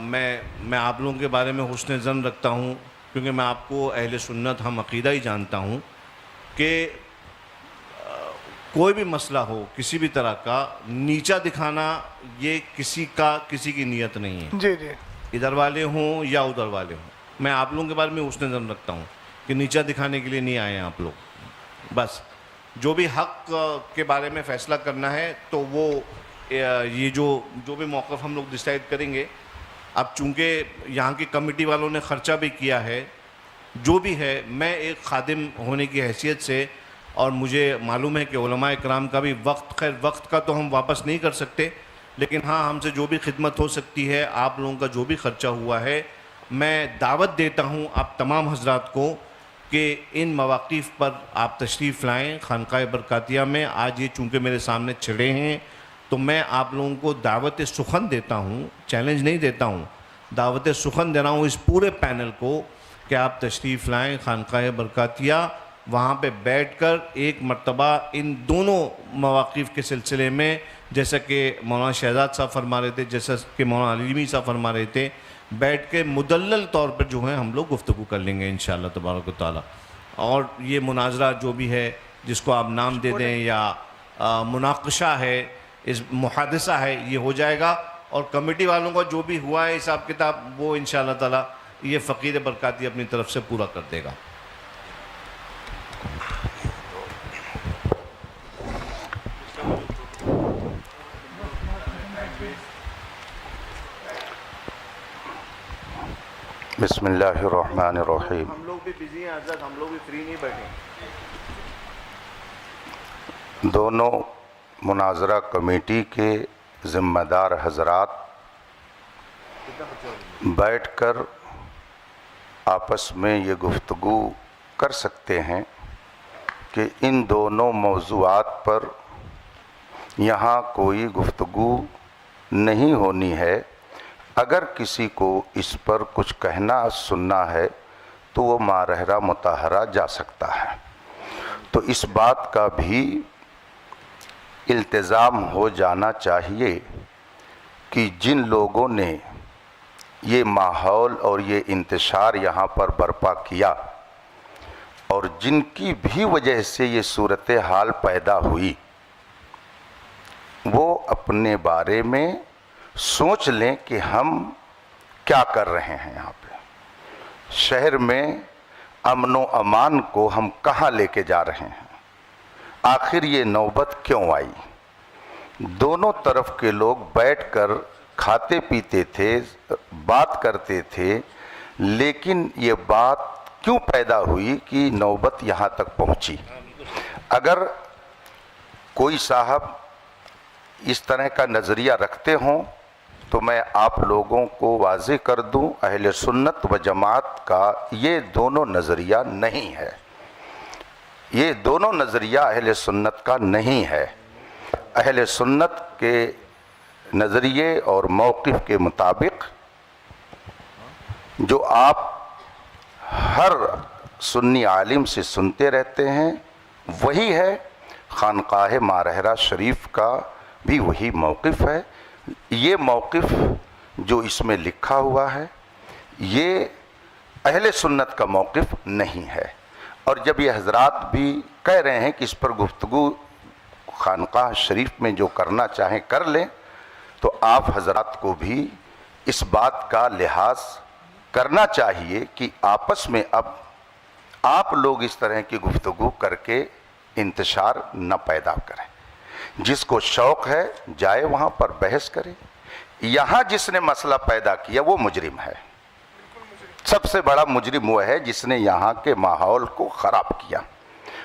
میں آپ لوگوں کے بارے میں حسن ظن رکھتا ہوں، کیونکہ میں آپ کو اہل سنت ہم عقیدہ ہی جانتا ہوں کہ کوئی بھی مسئلہ ہو کسی بھی طرح کا، نیچا دکھانا یہ کسی کی نیت نہیں ہے، جی جی، ادھر والے ہوں یا ادھر والے ہوں۔ میں آپ لوگوں کے بارے میں حسن ظن رکھتا ہوں کہ نیچا دکھانے کے لیے نہیں آئے ہیں آپ لوگ۔ بس جو بھی حق کے بارے میں فیصلہ کرنا ہے تو وہ یہ جو بھی موقف ہم لوگ ڈیسائیڈ کریں گے، اب چونکہ یہاں کی کمیٹی والوں نے خرچہ بھی کیا ہے، جو بھی ہے، میں ایک خادم ہونے کی حیثیت سے، اور مجھے معلوم ہے کہ علماء اکرام کا بھی وقت کا تو ہم واپس نہیں کر سکتے، لیکن ہاں ہم سے جو بھی خدمت ہو سکتی ہے، آپ لوگوں کا جو بھی خرچہ ہوا ہے، میں دعوت دیتا ہوں آپ تمام حضرات کو کہ ان مواقف پر آپ تشریف لائیں خانقاہ برکاتیہ میں۔ آج یہ چونکہ میرے سامنے چھڑے ہیں تو میں آپ لوگوں کو دعوت سخن دیتا ہوں، چیلنج نہیں دیتا ہوں، دعوت سخن دے رہا ہوں اس پورے پینل کو کہ آپ تشریف لائیں خانقاہ برکاتیہ، وہاں پہ بیٹھ کر ایک مرتبہ ان دونوں مواقف کے سلسلے میں، جیسا کہ مولانا شہزاد صاحب فرما رہے تھے، جیسا کہ مولانا علیمی صاحب فرما رہے تھے، بیٹھ کے مدلل طور پر جو ہے ہم لوگ گفتگو کر لیں گے انشاءاللہ تبارک و تعالیٰ۔ اور یہ مناظرہ جو بھی ہے، جس کو آپ نام دے دیں یا مناقشہ ہے، اس محادثہ ہے، یہ ہو جائے گا، اور کمیٹی والوں کا جو بھی ہوا ہے حساب کتاب وہ انشاءاللہ تعالیٰ یہ فقیر برکاتی اپنی طرف سے پورا کر دے گا۔ بسم اللہ الرحمن الرحیم۔ ہم لوگ بھی بزی ہیں حضرت، ہم لوگ بھی فری نہیں بیٹھے۔ دونوں مناظرہ کمیٹی کے ذمہ دار حضرات بیٹھ کر آپس میں یہ گفتگو کر سکتے ہیں کہ ان دونوں موضوعات پر یہاں کوئی گفتگو نہیں ہونی ہے۔ اگر کسی کو اس پر کچھ کہنا سننا ہے تو وہ مارحرہ مطہرہ جا سکتا ہے۔ تو اس بات کا بھی التزام ہو جانا چاہیے کہ جن لوگوں نے یہ ماحول اور یہ انتشار یہاں پر برپا کیا اور جن کی بھی وجہ سے یہ صورتحال پیدا ہوئی، وہ اپنے بارے میں سوچ لیں کہ ہم کیا کر رہے ہیں یہاں پہ، شہر میں امن و امان کو ہم کہاں لے کے جا رہے ہیں، آخر یہ نوبت کیوں آئی۔ دونوں طرف کے لوگ بیٹھ کر کھاتے پیتے تھے، بات کرتے تھے، لیکن یہ بات کیوں پیدا ہوئی کہ نوبت یہاں تک پہنچی۔ اگر کوئی صاحب اس طرح کا نظریہ رکھتے ہوں تو میں آپ لوگوں کو واضح کر دوں، اہل سنت و جماعت کا یہ دونوں نظریہ نہیں ہے، یہ دونوں نظریہ اہل سنت کا نہیں ہے۔ اہل سنت کے نظریے اور موقف کے مطابق جو آپ ہر سنی عالم سے سنتے رہتے ہیں وہی ہے، خانقاہ مارحرہ شریف کا بھی وہی موقف ہے۔ یہ موقف جو اس میں لکھا ہوا ہے یہ اہل سنت کا موقف نہیں ہے، اور جب یہ حضرات بھی کہہ رہے ہیں کہ اس پر گفتگو خانقاہ شریف میں جو کرنا چاہیں کر لیں، تو آپ حضرات کو بھی اس بات کا لحاظ کرنا چاہیے کہ آپس میں اب آپ لوگ اس طرح کی گفتگو کر کے انتشار نہ پیدا کریں۔ جس کو شوق ہے جائے وہاں پر بحث کرے۔ یہاں جس نے مسئلہ پیدا کیا وہ مجرم ہے، سب سے بڑا مجرم وہ ہے جس نے یہاں کے ماحول کو خراب کیا،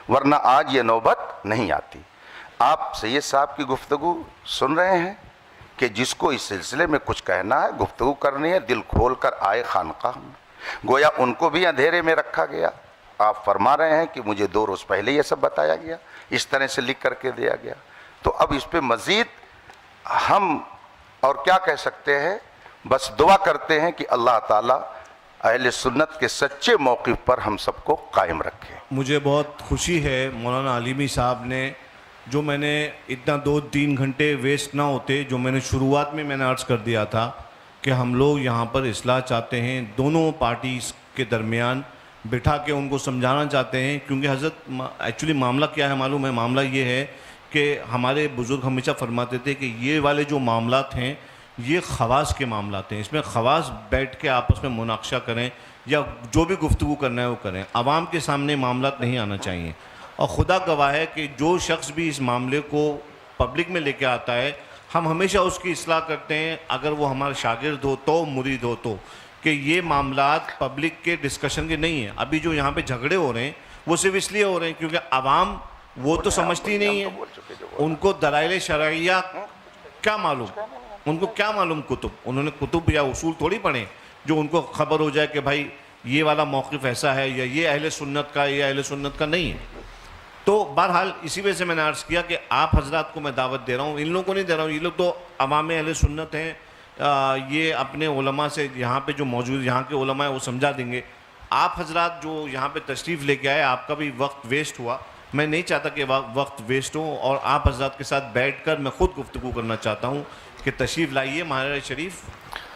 ورنہ آج یہ نوبت نہیں آتی۔ آپ سید صاحب کی گفتگو سن رہے ہیں کہ جس کو اس سلسلے میں کچھ کہنا ہے، گفتگو کرنی ہے، دل کھول کر آئے خانقاہ میں۔ گویا ان کو بھی اندھیرے میں رکھا گیا۔ آپ فرما رہے ہیں کہ مجھے 2 روز پہلے یہ سب بتایا گیا، اس طرح سے لکھ کر کے دیا گیا، تو اب اس پہ مزید ہم اور کیا کہہ سکتے ہیں؟ بس دعا کرتے ہیں کہ اللہ تعالیٰ اہل سنت کے سچے موقف پر ہم سب کو قائم رکھے۔ مجھے بہت خوشی ہے مولانا علیمی صاحب نے، جو میں نے اتنا 2-3 گھنٹے ویسٹ نہ ہوتے، جو میں نے شروعات میں نے عرض کر دیا تھا کہ ہم لوگ یہاں پر اصلاح چاہتے ہیں، دونوں پارٹیز کے درمیان بٹھا کے ان کو سمجھانا چاہتے ہیں، کیونکہ حضرت ایکچولی معاملہ کیا ہے معلوم ہے؟ معاملہ یہ ہے کہ ہمارے بزرگ ہمیشہ فرماتے تھے کہ یہ والے جو معاملات ہیں یہ خواص کے معاملات ہیں، اس میں خواص بیٹھ کے آپس میں مناقشہ کریں یا جو بھی گفتگو کرنا ہے وہ کریں، عوام کے سامنے معاملات نہیں آنا چاہیے۔ اور خدا گواہ ہے کہ جو شخص بھی اس معاملے کو پبلک میں لے کے آتا ہے، ہم ہمیشہ اس کی اصلاح کرتے ہیں، اگر وہ ہمارا شاگرد ہو تو، مرید ہو تو، کہ یہ معاملات پبلک کے ڈسکشن کے نہیں ہیں۔ ابھی جو یہاں پہ جھگڑے ہو رہے ہیں وہ صرف اس لیے ہو رہے ہیں کیونکہ عوام وہ تو سمجھتی نہیں ہے، ان کو دلائل شرعیہ کیا معلوم، ان کو کیا معلوم کتب، انہوں نے کتب یا اصول تھوڑی پڑھے جو ان کو خبر ہو جائے کہ بھائی یہ والا موقف ایسا ہے یا یہ اہل سنت کا یا اہل سنت کا نہیں ہے۔ تو بہرحال اسی وجہ سے میں نے عرض کیا کہ آپ حضرات کو میں دعوت دے رہا ہوں، ان لوگوں کو نہیں دے رہا ہوں، یہ لوگ تو عوام اہل سنت ہیں، یہ اپنے علماء سے یہاں پہ جو موجود یہاں کے علماء ہیں وہ سمجھا دیں گے۔ آپ حضرات جو یہاں پہ تشریف لے کے آئے، آپ کا بھی وقت ویسٹ ہوا، میں نہیں چاہتا کہ وقت ویسٹ ہو، اور آپ حضرات کے ساتھ بیٹھ کر میں خود گفتگو کرنا چاہتا ہوں کہ تشریف لائیے مہاجر شریف،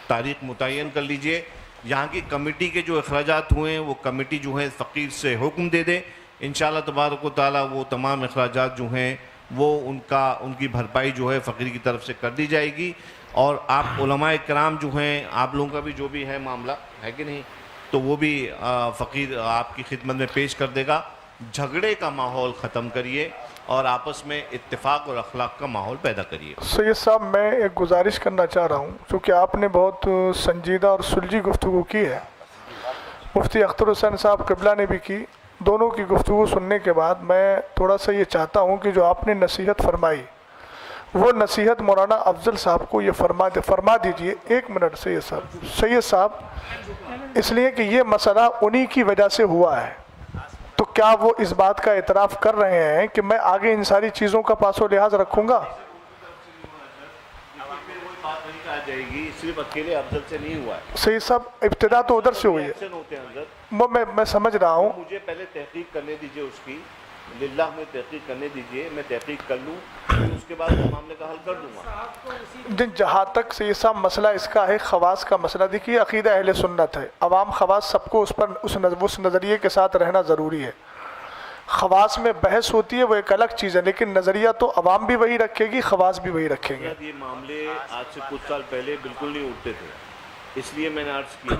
تاریخ متعین کر لیجئے، یہاں کی کمیٹی کے جو اخراجات ہوئے ہیں وہ کمیٹی جو ہے فقیر سے حکم دے دے، انشاءاللہ تبارک و تعالیٰ وہ تمام اخراجات جو ہیں وہ ان کی بھرپائی جو ہے فقیر کی طرف سے کر دی جائے گی۔ اور آپ علماء کرام جو ہیں، آپ لوگوں کا بھی جو بھی ہے معاملہ ہے کہ نہیں، تو وہ بھی فقیر آپ کی خدمت میں پیش کر دے گا۔ جھگڑے کا ماحول ختم کریے اور آپس میں اتفاق اور اخلاق کا ماحول پیدا کریے۔ سید صاحب، میں ایک گزارش کرنا چاہ رہا ہوں، چونکہ آپ نے بہت سنجیدہ اور سلجھی گفتگو کی ہے، مفتی اختر حسین صاحب قبلہ نے بھی کی، دونوں کی گفتگو سننے کے بعد میں تھوڑا سا یہ چاہتا ہوں کہ جو آپ نے نصیحت فرمائی وہ نصیحت مولانا افضل صاحب کو یہ فرما دیجئے۔ ایک منٹ سید صاحب، اس لیے کہ یہ مسئلہ انہی کی وجہ سے ہوا ہے، تو کیا وہ اس بات کا اعتراف کر رہے ہیں کہ میں آگے ان ساری چیزوں کا پاس و لحاظ رکھوں گا؟ جائے گی، صرف اکیلے افضل سے نہیں ہوا ہے سید صاحب، ابتدا تو ادھر سے ہوئی ہے، میں سمجھ رہا ہوں، مجھے پہلے تحقیق کرنے دیجئے اس کی، للہ میں تحقیق کرنے دیجئے، میں تحقیق کر لوں، اس کے بعد معاملے کا حل کر دوں گا۔ جہاں تک سید صاحب مسئلہ اس کا ہے خواص کا مسئلہ، دیکھیے عقیدہ اہل سنت ہے، عوام خواص سب کو اس نظریے کے ساتھ رہنا ضروری ہے۔ خواص میں بحث ہوتی ہے وہ ایک الگ چیز ہے، لیکن نظریہ تو عوام بھی وہی رکھے گی، خواص بھی وہی رکھیں گے۔ یہ معاملے آج سے کچھ سال پہلے بالکل نہیں اٹھتے تھے، اس لیے میں نے عرض کیا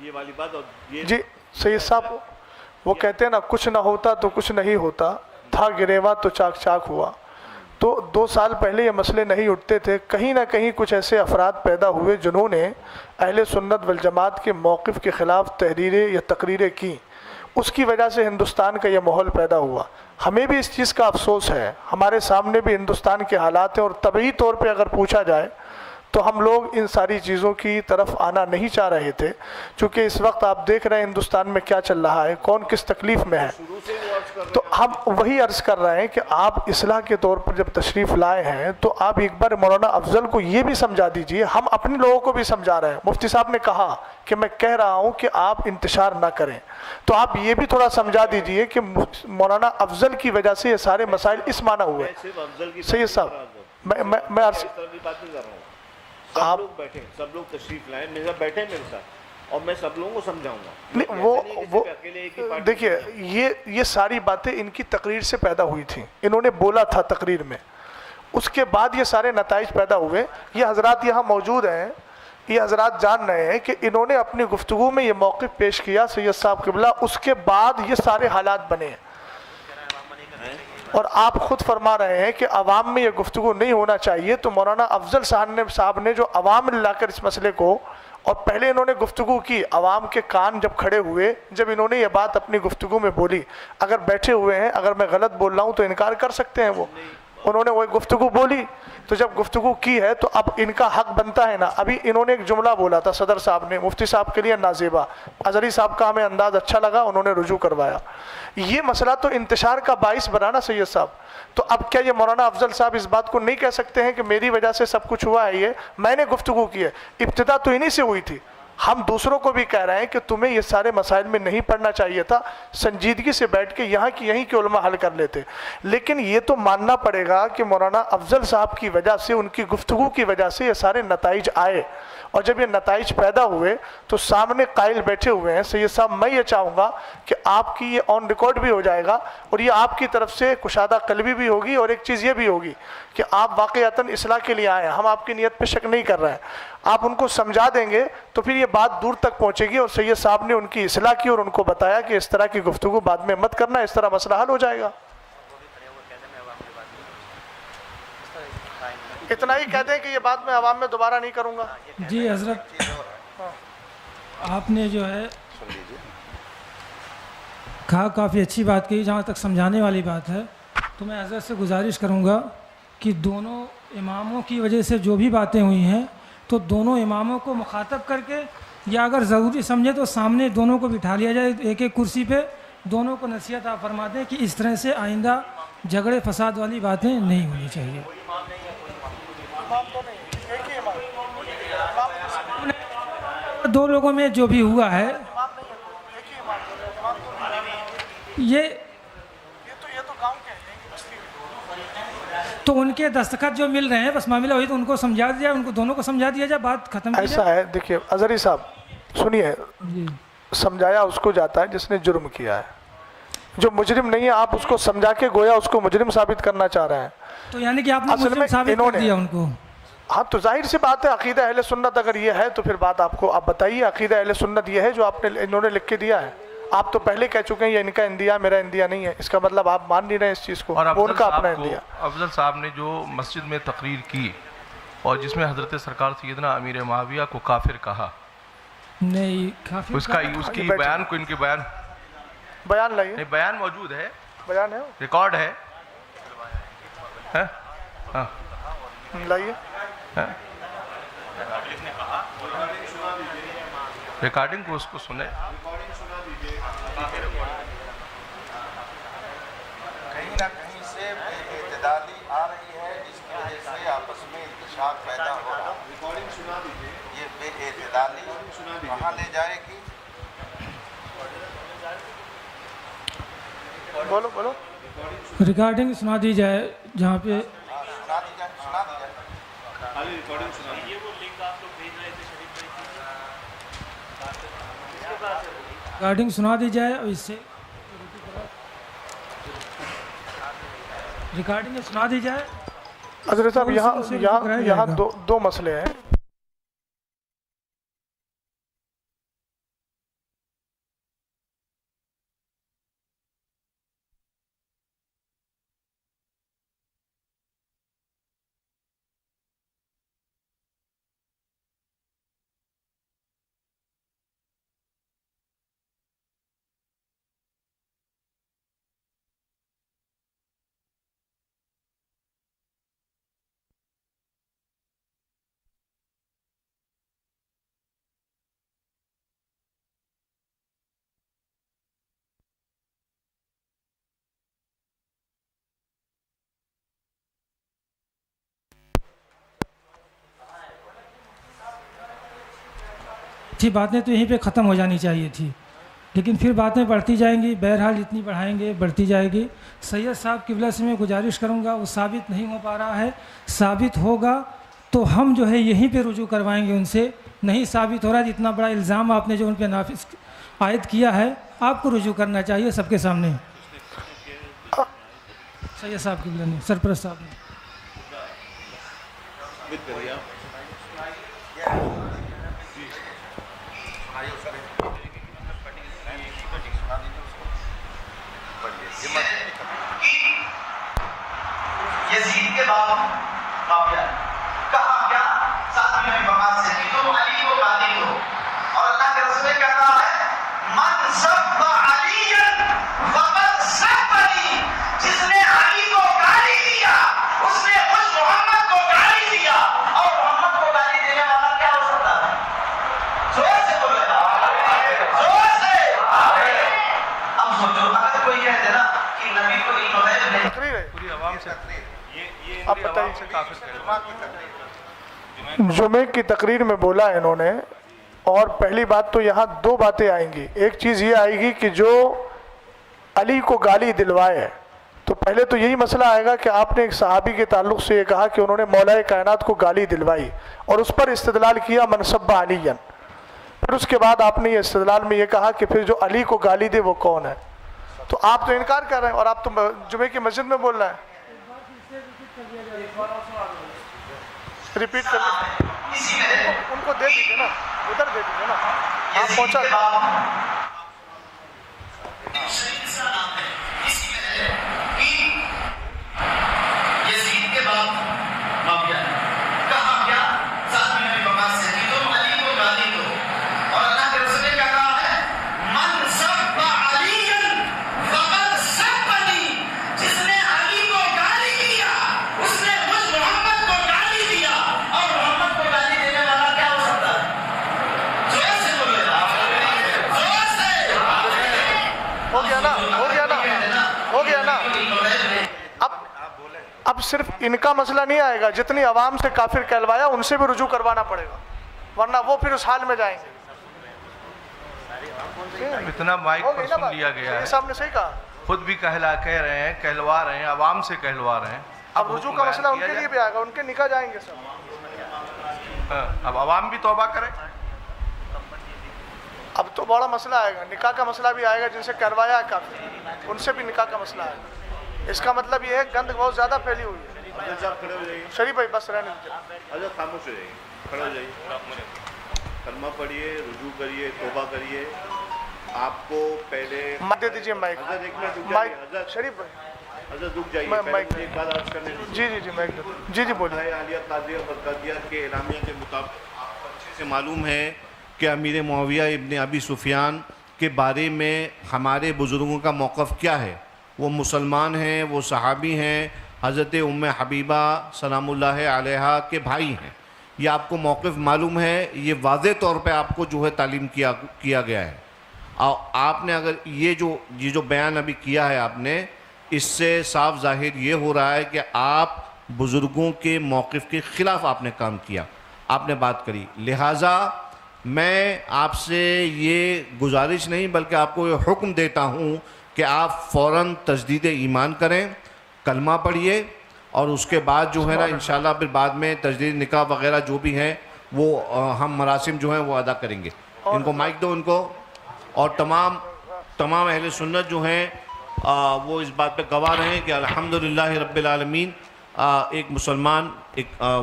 یہ والی بات۔ اور جی سید صاحب، وہ کہتے ہیں نا، کچھ نہ ہوتا تو کچھ نہیں ہوتا، تھا گریوا تو چاک چاک ہوا۔ تو 2 سال پہلے یہ مسئلے نہیں اٹھتے تھے، کہیں نہ کہیں کچھ ایسے افراد پیدا ہوئے جنہوں نے اہل سنت والجماعت کے موقف کے خلاف تحریریں یا تقریریں کی، اس کی وجہ سے ہندوستان کا یہ ماحول پیدا ہوا۔ ہمیں بھی اس چیز کا افسوس ہے، ہمارے سامنے بھی ہندوستان کے حالات ہیں، اور طبعی طور پہ اگر پوچھا جائے تو ہم لوگ ان ساری چیزوں کی طرف آنا نہیں چاہ رہے تھے، چونکہ اس وقت آپ دیکھ رہے ہیں ہندوستان میں کیا چل رہا ہے، کون کس تکلیف میں ہے۔ تو ہم وہی عرض کر رہے ہیں کہ آپ اصلاح کے طور پر جب تشریف لائے ہیں تو آپ ایک بار مولانا افضل کو یہ بھی سمجھا دیجئے، ہم اپنے لوگوں کو بھی سمجھا رہے ہیں۔ مفتی صاحب نے کہا کہ میں کہہ رہا ہوں کہ آپ انتشار نہ کریں، تو آپ یہ بھی تھوڑا سمجھا دیجئے کہ مولانا افضل کی وجہ سے یہ سارے مسائل اس معنی ہوئے۔ سید صاحب، میں عرض سب لوگ بیٹھیں، سب لوگ تشریف لائیں، بیٹھیں میرے ساتھ، اور میں سب لوگوں کو سمجھاؤں گا۔ وہ دیکھیے، یہ ساری باتیں ان کی تقریر سے پیدا ہوئی تھیں، انہوں نے بولا تھا تقریر میں، اس کے بعد یہ سارے نتائج پیدا ہوئے۔ یہ حضرات یہاں موجود ہیں، یہ حضرات جان رہے ہیں کہ انہوں نے اپنی گفتگو میں یہ موقف پیش کیا سید صاحب قبلہ، اس کے بعد یہ سارے حالات بنے ہیں۔ اور آپ خود فرما رہے ہیں کہ عوام میں یہ گفتگو نہیں ہونا چاہیے، تو مولانا افضل صاحب نے جو عوام میں لا کر اس مسئلے کو، اور پہلے انہوں نے گفتگو کی، عوام کے کان جب کھڑے ہوئے، جب انہوں نے یہ بات اپنی گفتگو میں بولی، اگر بیٹھے ہوئے ہیں، اگر میں غلط بول رہا ہوں تو انکار کر سکتے ہیں، وہ انہوں نے وہ گفتگو بولی، تو جب گفتگو کی ہے تو اب ان کا حق بنتا ہے نا۔ ابھی انہوں نے ایک جملہ بولا تھا صدر صاحب نے، مفتی صاحب کے لیے نازیبا، اظہری صاحب کا ہمیں انداز اچھا لگا، انہوں نے رجوع کروایا۔ یہ مسئلہ تو انتشار کا باعث بنا نا سید صاحب، تو اب کیا یہ مولانا افضل صاحب اس بات کو نہیں کہہ سکتے ہیں کہ میری وجہ سے سب کچھ ہوا ہے؟ یہ میں نے گفتگو کی ہے، ابتدا تو انہی سے ہوئی تھی، ہم دوسروں کو بھی کہہ رہے ہیں کہ تمہیں یہ سارے مسائل میں نہیں پڑھنا چاہیے تھا، سنجیدگی سے بیٹھ کے یہیں کے علماء حل کر لیتے. لیکن یہ تو ماننا پڑے گا کہ مولانا افضل صاحب کی وجہ سے، ان کی گفتگو کی وجہ سے یہ سارے نتائج آئے، اور جب یہ نتائج پیدا ہوئے تو سامنے قائل بیٹھے ہوئے ہیں. سید صاحب میں یہ چاہوں گا کہ آپ کی یہ آن ریکارڈ بھی ہو جائے گا، اور یہ آپ کی طرف سے کشادہ قلبی بھی ہوگی، اور ایک چیز یہ بھی ہوگی کہ آپ واقعتاً اصلاح کے لیے آئے ہیں. ہم آپ کی نیت پہ شک نہیں کر رہے ہیں. آپ ان کو سمجھا دیں گے تو پھر یہ بات دور تک پہنچے گی، اور سید صاحب نے ان کی اصلاح کی اور ان کو بتایا کہ اس طرح کی گفتگو بعد میں مت کرنا، اس طرح مسئلہ حل ہو جائے گا. اتنا ہی کہہ دیں کہ یہ بات میں عوام میں دوبارہ نہیں کروں گا. جی حضرت، آپ نے جو ہے کہا کافی اچھی بات کی. جہاں تک سمجھانے والی بات ہے تو میں حضرت سے گزارش کروں گا کہ دونوں اماموں کی وجہ سے جو بھی باتیں ہوئی ہیں تو دونوں اماموں کو مخاطب کر کے، یا اگر ضروری سمجھے تو سامنے دونوں کو بٹھا لیا جائے ایک ایک کرسی پہ، دونوں کو نصیحت آپ فرما دیں کہ اس طرح سے آئندہ جھگڑے فساد والی باتیں نہیں ہونی چاہیے. دو لوگوں میں جو بھی ہوا ہے یہ تو ان کے دستخط جو مل رہے ہیں، بس معاملہ ہوئی تو ان کو سمجھا دیا جائے، ان کو دونوں کو سمجھا دیا جائے، بات ختم کی جائے. ایسا ہے، دیکھیے اظہری صاحب سنیے، سمجھایا اس کو جاتا ہے جس نے جرم کیا ہے. جو مجرم نہیں ہے آپ اس کو سمجھا کے گویا اس کو مجرم ثابت کرنا چاہ رہے ہیں. تو یعنی کہ آپ نے مجرم ثابت کر دیا ان کو. ہاں تو ظاہر سی بات ہے، عقیدہ اہل سنت اگر یہ ہے تو پھر بات آپ بتائیے. عقیدہ اہل سنت یہ ہے جو انہوں نے لکھ کے دیا ہے. آپ تو پہلے کہہ چکے ہیں یہ ان کا اندیا میرا اندیا نہیں ہے، اس کا مطلب آپ مان نہیں رہے اس چیز کو. اور ان کا اپنا اندیا. افضل صاحب نے جو مسجد میں تقریر کی اور جس میں حضرت سرکار سیدنا امیر معاویہ کو کافر کہا، نہیں کافر اس کی بیان کو، ان کے بیان لائیے. نہیں، بیان موجود ہے، بیان ہے، ریکارڈ ہے. لائیے ریکارڈنگ کو، اس کو سنیں. کہیں نہ کہیں سے بے اعتدالی آ رہی ہے جس کی وجہ سے آپس میں انتشاق پیدا ہو رہا ہے. یہ بے اعتدالی کہاں لے جائے گی؟ بولو ریکارڈنگ سنا دی جائے جہاں پہ سنا دی جائے. ریکارڈنگ سنا دی جائے، اور اس سے ریکارڈنگ سنا دی جائے. حضرت صاحب یہاں دو مسئلے ہیں. باتیں تو یہیں پہ ختم ہو جانی چاہیے تھی، لیکن پھر باتیں بڑھتی جائیں گی. بہرحال جتنی بڑھائیں گے بڑھتی جائے گی. سید صاحب قبلہ سے میں گزارش کروں گا، وہ ثابت نہیں ہو پا رہا ہے، ثابت ہوگا تو ہم جو ہے یہیں پہ رجوع کروائیں گے ان سے. نہیں ثابت ہو رہا ہے، اتنا بڑا الزام آپ نے جو ان پہ نافذ عائد کیا ہے، آپ کو رجوع کرنا چاہیے سب کے سامنے. سید صاحب قبلہ نے، سرپرست صاحب نے. یزید کے بعد معاویہ کہا کیا ساتھ میں بقات سے کہ تم علی کو قاتل ہو، اور اللہ کے رسول نے کہا ہے من سب علی فقد سبنی، جس نے علی کو گالی دیا اس نے خود محمد کو گالی دیا. اور محمد کو گالی دینے والا کیا ہو سکتا ہے؟ زور سے بولے، زور سے. اب سوچو اگر کوئی کہہ دے نا کہ نبی کو علم غیب نہیں، پوری عوام سے آپ بتائیے. جمعے کی تقریر میں بولا انہوں نے اور پہلی بات تو یہاں دو باتیں آئیں گی. ایک چیز یہ آئے گی کہ جو علی کو گالی دلوائے، تو پہلے تو یہی مسئلہ آئے گا کہ آپ نے ایک صحابی کے تعلق سے یہ کہا کہ انہوں نے مولا کائنات کو گالی دلوائی اور اس پر استدلال کیا منصب علی. پھر اس کے بعد آپ نے یہ استدلال میں یہ کہا کہ پھر جو علی کو گالی دے وہ کون ہے. تو آپ تو انکار کر رہے ہیں اور آپ تو جمعے کی مسجد میں بول رہے ہیں. ریپیٹ کر ان کو دے دیجیے نا، ادھر دے دیجیے نا، آپ پہنچا اب صرف ان کا مسئلہ نہیں آئے گا، جتنی عوام سے کافر کہلوایا ان سے بھی رجوع کروانا پڑے گا، ورنہ وہ پھر اس حال میں جائیں گے. اتنا مائک پر سن لیا گیا ہے، صاحب نے صحیح کہا، خود بھی کہہ رہے ہیں، کہلوا رہے ہیں، عوام سے کہلوا رہے ہیں. اب رجوع کا مسئلہ ان کے لیے بھی آئے گا، ان کے نکاح جائیں گے سب. اب عوام بھی توبہ کرے. اب تو بڑا مسئلہ آئے گا، نکاح کا مسئلہ بھی آئے گا، جن سے کروایا ہے کافر ان سے بھی نکاح کا مسئلہ آئے گا. اس کا مطلب یہ ہے گند بہت زیادہ پھیلی ہوئی ہے. شریف بھائی بس رہنے دیجیے. خاموش ہو جائیے، کھڑے ہو جائیے، کلمہ پڑھیے، رجوع کریے، توبہ کریے. آپ کو پہلے دے دیجیے مائک. شریف بھائی حضرت رک جائیے، ایک بات عرض کرنے دیجیے. جی مائک جی بولیے. عالیہ قادریہ برکاتیہ کے اعلامیہ کے مطابق آپ کو اچھے سے معلوم ہے کہ امیر معاویہ ابن ابی سفیان کے بارے میں ہمارے بزرگوں کا موقف کیا ہے. وہ مسلمان ہیں، وہ صحابی ہیں، حضرت ام حبیبہ سلام اللہ علیہا کے بھائی ہیں. یہ آپ کو موقف معلوم ہے، یہ واضح طور پہ آپ کو جو ہے تعلیم کیا گیا ہے. اور آپ نے اگر یہ جو بیان ابھی کیا ہے آپ نے، اس سے صاف ظاہر یہ ہو رہا ہے کہ آپ بزرگوں کے موقف کے خلاف آپ نے کام کیا، آپ نے بات کری. لہٰذا میں آپ سے یہ گزارش نہیں بلکہ آپ کو یہ حکم دیتا ہوں کہ آپ فوراً تجدید ایمان کریں، کلمہ پڑھیے، اور اس کے بعد جو ہے نا انشاءاللہ پھر بعد میں تجدید نکاح وغیرہ جو بھی ہیں وہ ہم مراسم جو ہیں وہ ادا کریں گے. ان کو مائک دو ان کو. اور تمام اہل سنت جو ہیں وہ اس بات پہ گواہ رہے ہیں کہ الحمدللہ رب العالمین ایک مسلمان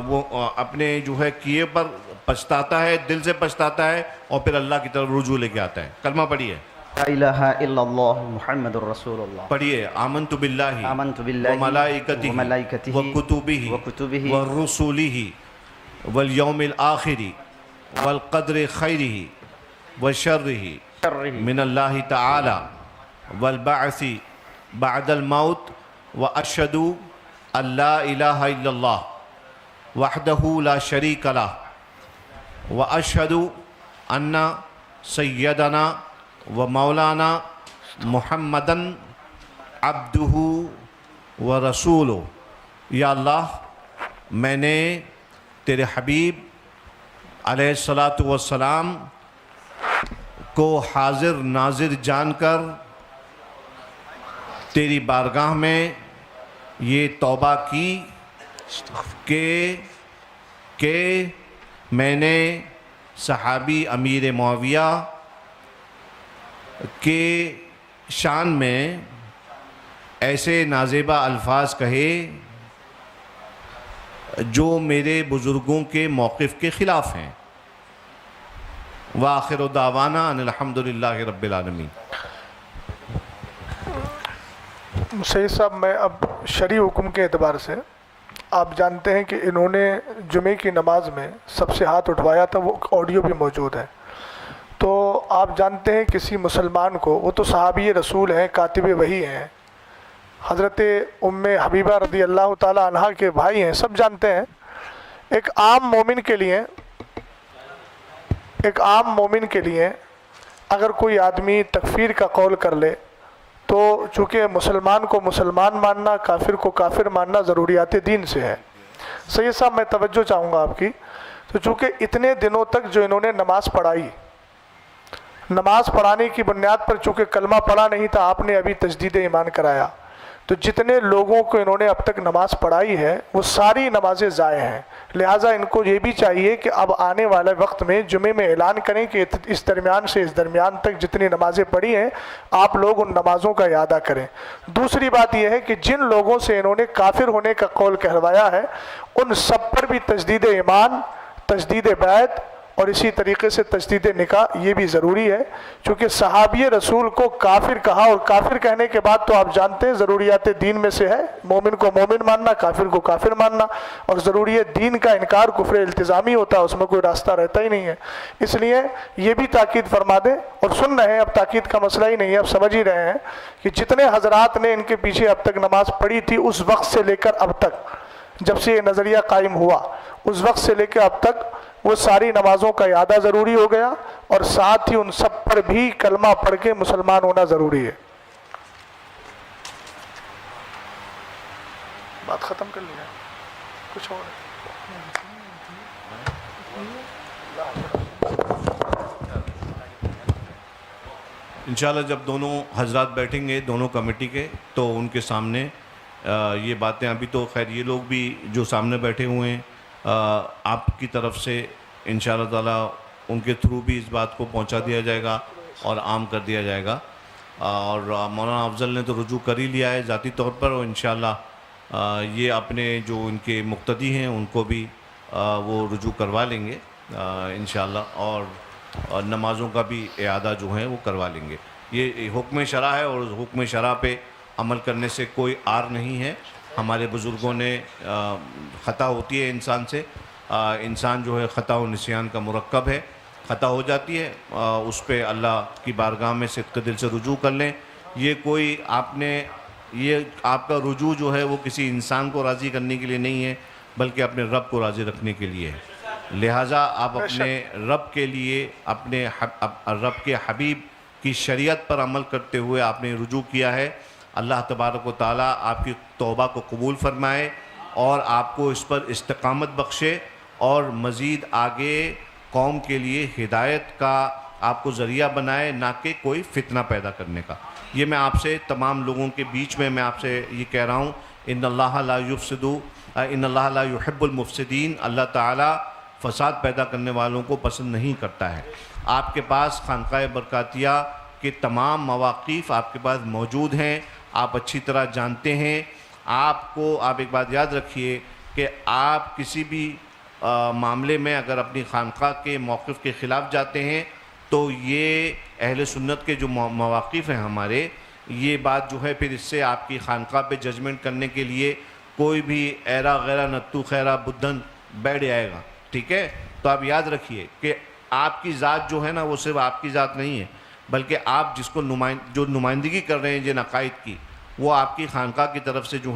وہ اپنے جو ہے کیے پر پچھتاتا ہے، دل سے پچھتاتا ہے اور پھر اللہ کی طرف رجوع لے کے آتا ہے. کلمہ پڑھیے. لا الہ الا اللہ محمد رسول اللہ. پڑھیے. آمنت باللہ وملائکتہ وکتبہ ورسولہ والیوم الآخر والقدر خیرہ وشرہ من اللہ تعالی والبعث بعد الموت واشہد ان لا الہ الا اللہ وحدہ لا شریک لہ واشہد ان سیدنا و مولانا محمدن عبدہ و رسولہ. یا اللہ، میں نے تیرے حبیب علیہ الصلاۃ والسلام کو حاضر ناظر جان کر تیری بارگاہ میں یہ توبہ کی کہ میں نے صحابی امیر معاویہ کے شان میں ایسے نازیبہ الفاظ کہے جو میرے بزرگوں کے موقف کے خلاف ہیں. وآخر دعوانا ان الحمدللہ رب العالمین. سید صاحب، میں اب شرعی حکم کے اعتبار سے، آپ جانتے ہیں کہ انہوں نے جمعے کی نماز میں سب سے ہاتھ اٹھوایا تھا، وہ آڈیو بھی موجود ہے. تو آپ جانتے ہیں کسی مسلمان کو، وہ تو صحابی رسول ہیں، کاتب وحی ہیں، حضرت ام حبیبہ رضی اللہ تعالی عنہ کے بھائی ہیں، سب جانتے ہیں. ایک عام مومن کے لیے اگر کوئی آدمی تکفیر کا قول کر لے تو چونکہ مسلمان کو مسلمان ماننا، کافر کو کافر ماننا ضروریات دین سے ہے. سید صاحب، میں توجہ چاہوں گا آپ کی. تو چونکہ اتنے دنوں تک جو انہوں نے نماز پڑھائی، نماز پڑھانے کی بنیاد پر چونکہ کلمہ پڑھا نہیں تھا، آپ نے ابھی تجدید ایمان کرایا، تو جتنے لوگوں کو انہوں نے اب تک نماز پڑھائی ہے وہ ساری نمازیں ضائع ہیں۔ لہٰذا ان کو یہ بھی چاہیے کہ اب آنے والے وقت میں جمعے میں اعلان کریں کہ اس درمیان سے اس درمیان تک جتنی نمازیں پڑھی ہیں آپ لوگ ان نمازوں کا اعادہ کریں۔ دوسری بات یہ ہے کہ جن لوگوں سے انہوں نے کافر ہونے کا قول کہلوایا ہے ان سب پر بھی تجدید ایمان، تجدید بیعت اور اسی طریقے سے تجدید نکاح یہ بھی ضروری ہے، چونکہ صحابی رسول کو کافر کہا، اور کافر کہنے کے بعد تو آپ جانتے ہیں ضروریات دین میں سے ہے مومن کو مومن ماننا، کافر کو کافر ماننا، اور ضروریات دین کا انکار کفر التزامی ہوتا ہے، اس میں کوئی راستہ رہتا ہی نہیں ہے۔ اس لیے یہ بھی تاکید فرما دیں، اور سن رہے ہیں، اب تاکید کا مسئلہ ہی نہیں ہے، اب سمجھ ہی رہے ہیں کہ جتنے حضرات نے ان کے پیچھے اب تک نماز پڑھی تھی اس وقت سے لے کر اب تک، جب سے یہ نظریہ قائم ہوا اس وقت سے لے کے اب تک وہ ساری نمازوں کا اعادہ ضروری ہو گیا، اور ساتھ ہی ان سب پر بھی کلمہ پڑھ کے مسلمان ہونا ضروری ہے۔ بات ختم کر لیا، کچھ اور انشاءاللہ جب دونوں حضرات بیٹھیں گے دونوں کمیٹی کے تو ان کے سامنے یہ باتیں، ابھی تو خیر یہ لوگ بھی جو سامنے بیٹھے ہوئے ہیں آپ کی طرف سے انشاءاللہ تعالیٰ ان کے تھرو بھی اس بات کو پہنچا دیا جائے گا اور عام کر دیا جائے گا، اور مولانا افضل نے تو رجوع کر ہی لیا ہے ذاتی طور پر، اور انشاءاللہ یہ اپنے جو ان کے مقتدی ہیں ان کو بھی وہ رجوع کروا لیں گے انشاءاللہ، اور نمازوں کا بھی اعادہ جو ہے وہ کروا لیں گے۔ یہ حکم شرع ہے، اور حکم شرع پہ عمل کرنے سے کوئی عار نہیں ہے۔ ہمارے بزرگوں نے خطا ہوتی ہے انسان سے، انسان جو ہے خطا و نسیان کا مرکب ہے، خطا ہو جاتی ہے، اس پہ اللہ کی بارگاہ میں صدق دل سے رجوع کر لیں۔ یہ کوئی آپ کا رجوع جو ہے وہ کسی انسان کو راضی کرنے کے لیے نہیں ہے، بلکہ اپنے رب کو راضی رکھنے کے لیے ہے۔ لہٰذا آپ اپنے رب کے لیے، اپنے رب کے حبیب کی شریعت پر عمل کرتے ہوئے آپ نے رجوع کیا ہے۔ اللہ تبارک و تعالیٰ آپ کی توبہ کو قبول فرمائے اور آپ کو اس پر استقامت بخشے، اور مزید آگے قوم کے لیے ہدایت کا آپ کو ذریعہ بنائے، نہ کہ کوئی فتنہ پیدا کرنے کا۔ یہ میں آپ سے تمام لوگوں کے بیچ میں آپ سے یہ کہہ رہا ہوں، ان اللہ لا يحب المفسدین، اللہ تعالیٰ فساد پیدا کرنے والوں کو پسند نہیں کرتا ہے۔ آپ کے پاس خانقاہ برکاتیہ کے تمام مواقف آپ کے پاس موجود ہیں، آپ اچھی طرح جانتے ہیں۔ آپ ایک بات یاد رکھیے کہ آپ کسی بھی معاملے میں اگر اپنی خانقاہ کے موقف کے خلاف جاتے ہیں تو یہ اہل سنت کے جو مواقف ہیں ہمارے، یہ بات جو ہے پھر اس سے آپ کی خانقاہ پہ ججمنٹ کرنے کے لیے کوئی بھی ایرا غیرہ نتو خیرہ بدھن بیٹھ جائے گا، ٹھیک ہے؟ تو آپ یاد رکھیے کہ آپ کی ذات جو ہے نا وہ صرف آپ کی ذات نہیں ہے، بلکہ آپ جس کو جو نمائندگی کر رہے ہیں جن عقائد کی، وہ آپ کی خانقاہ کی طرف سے جو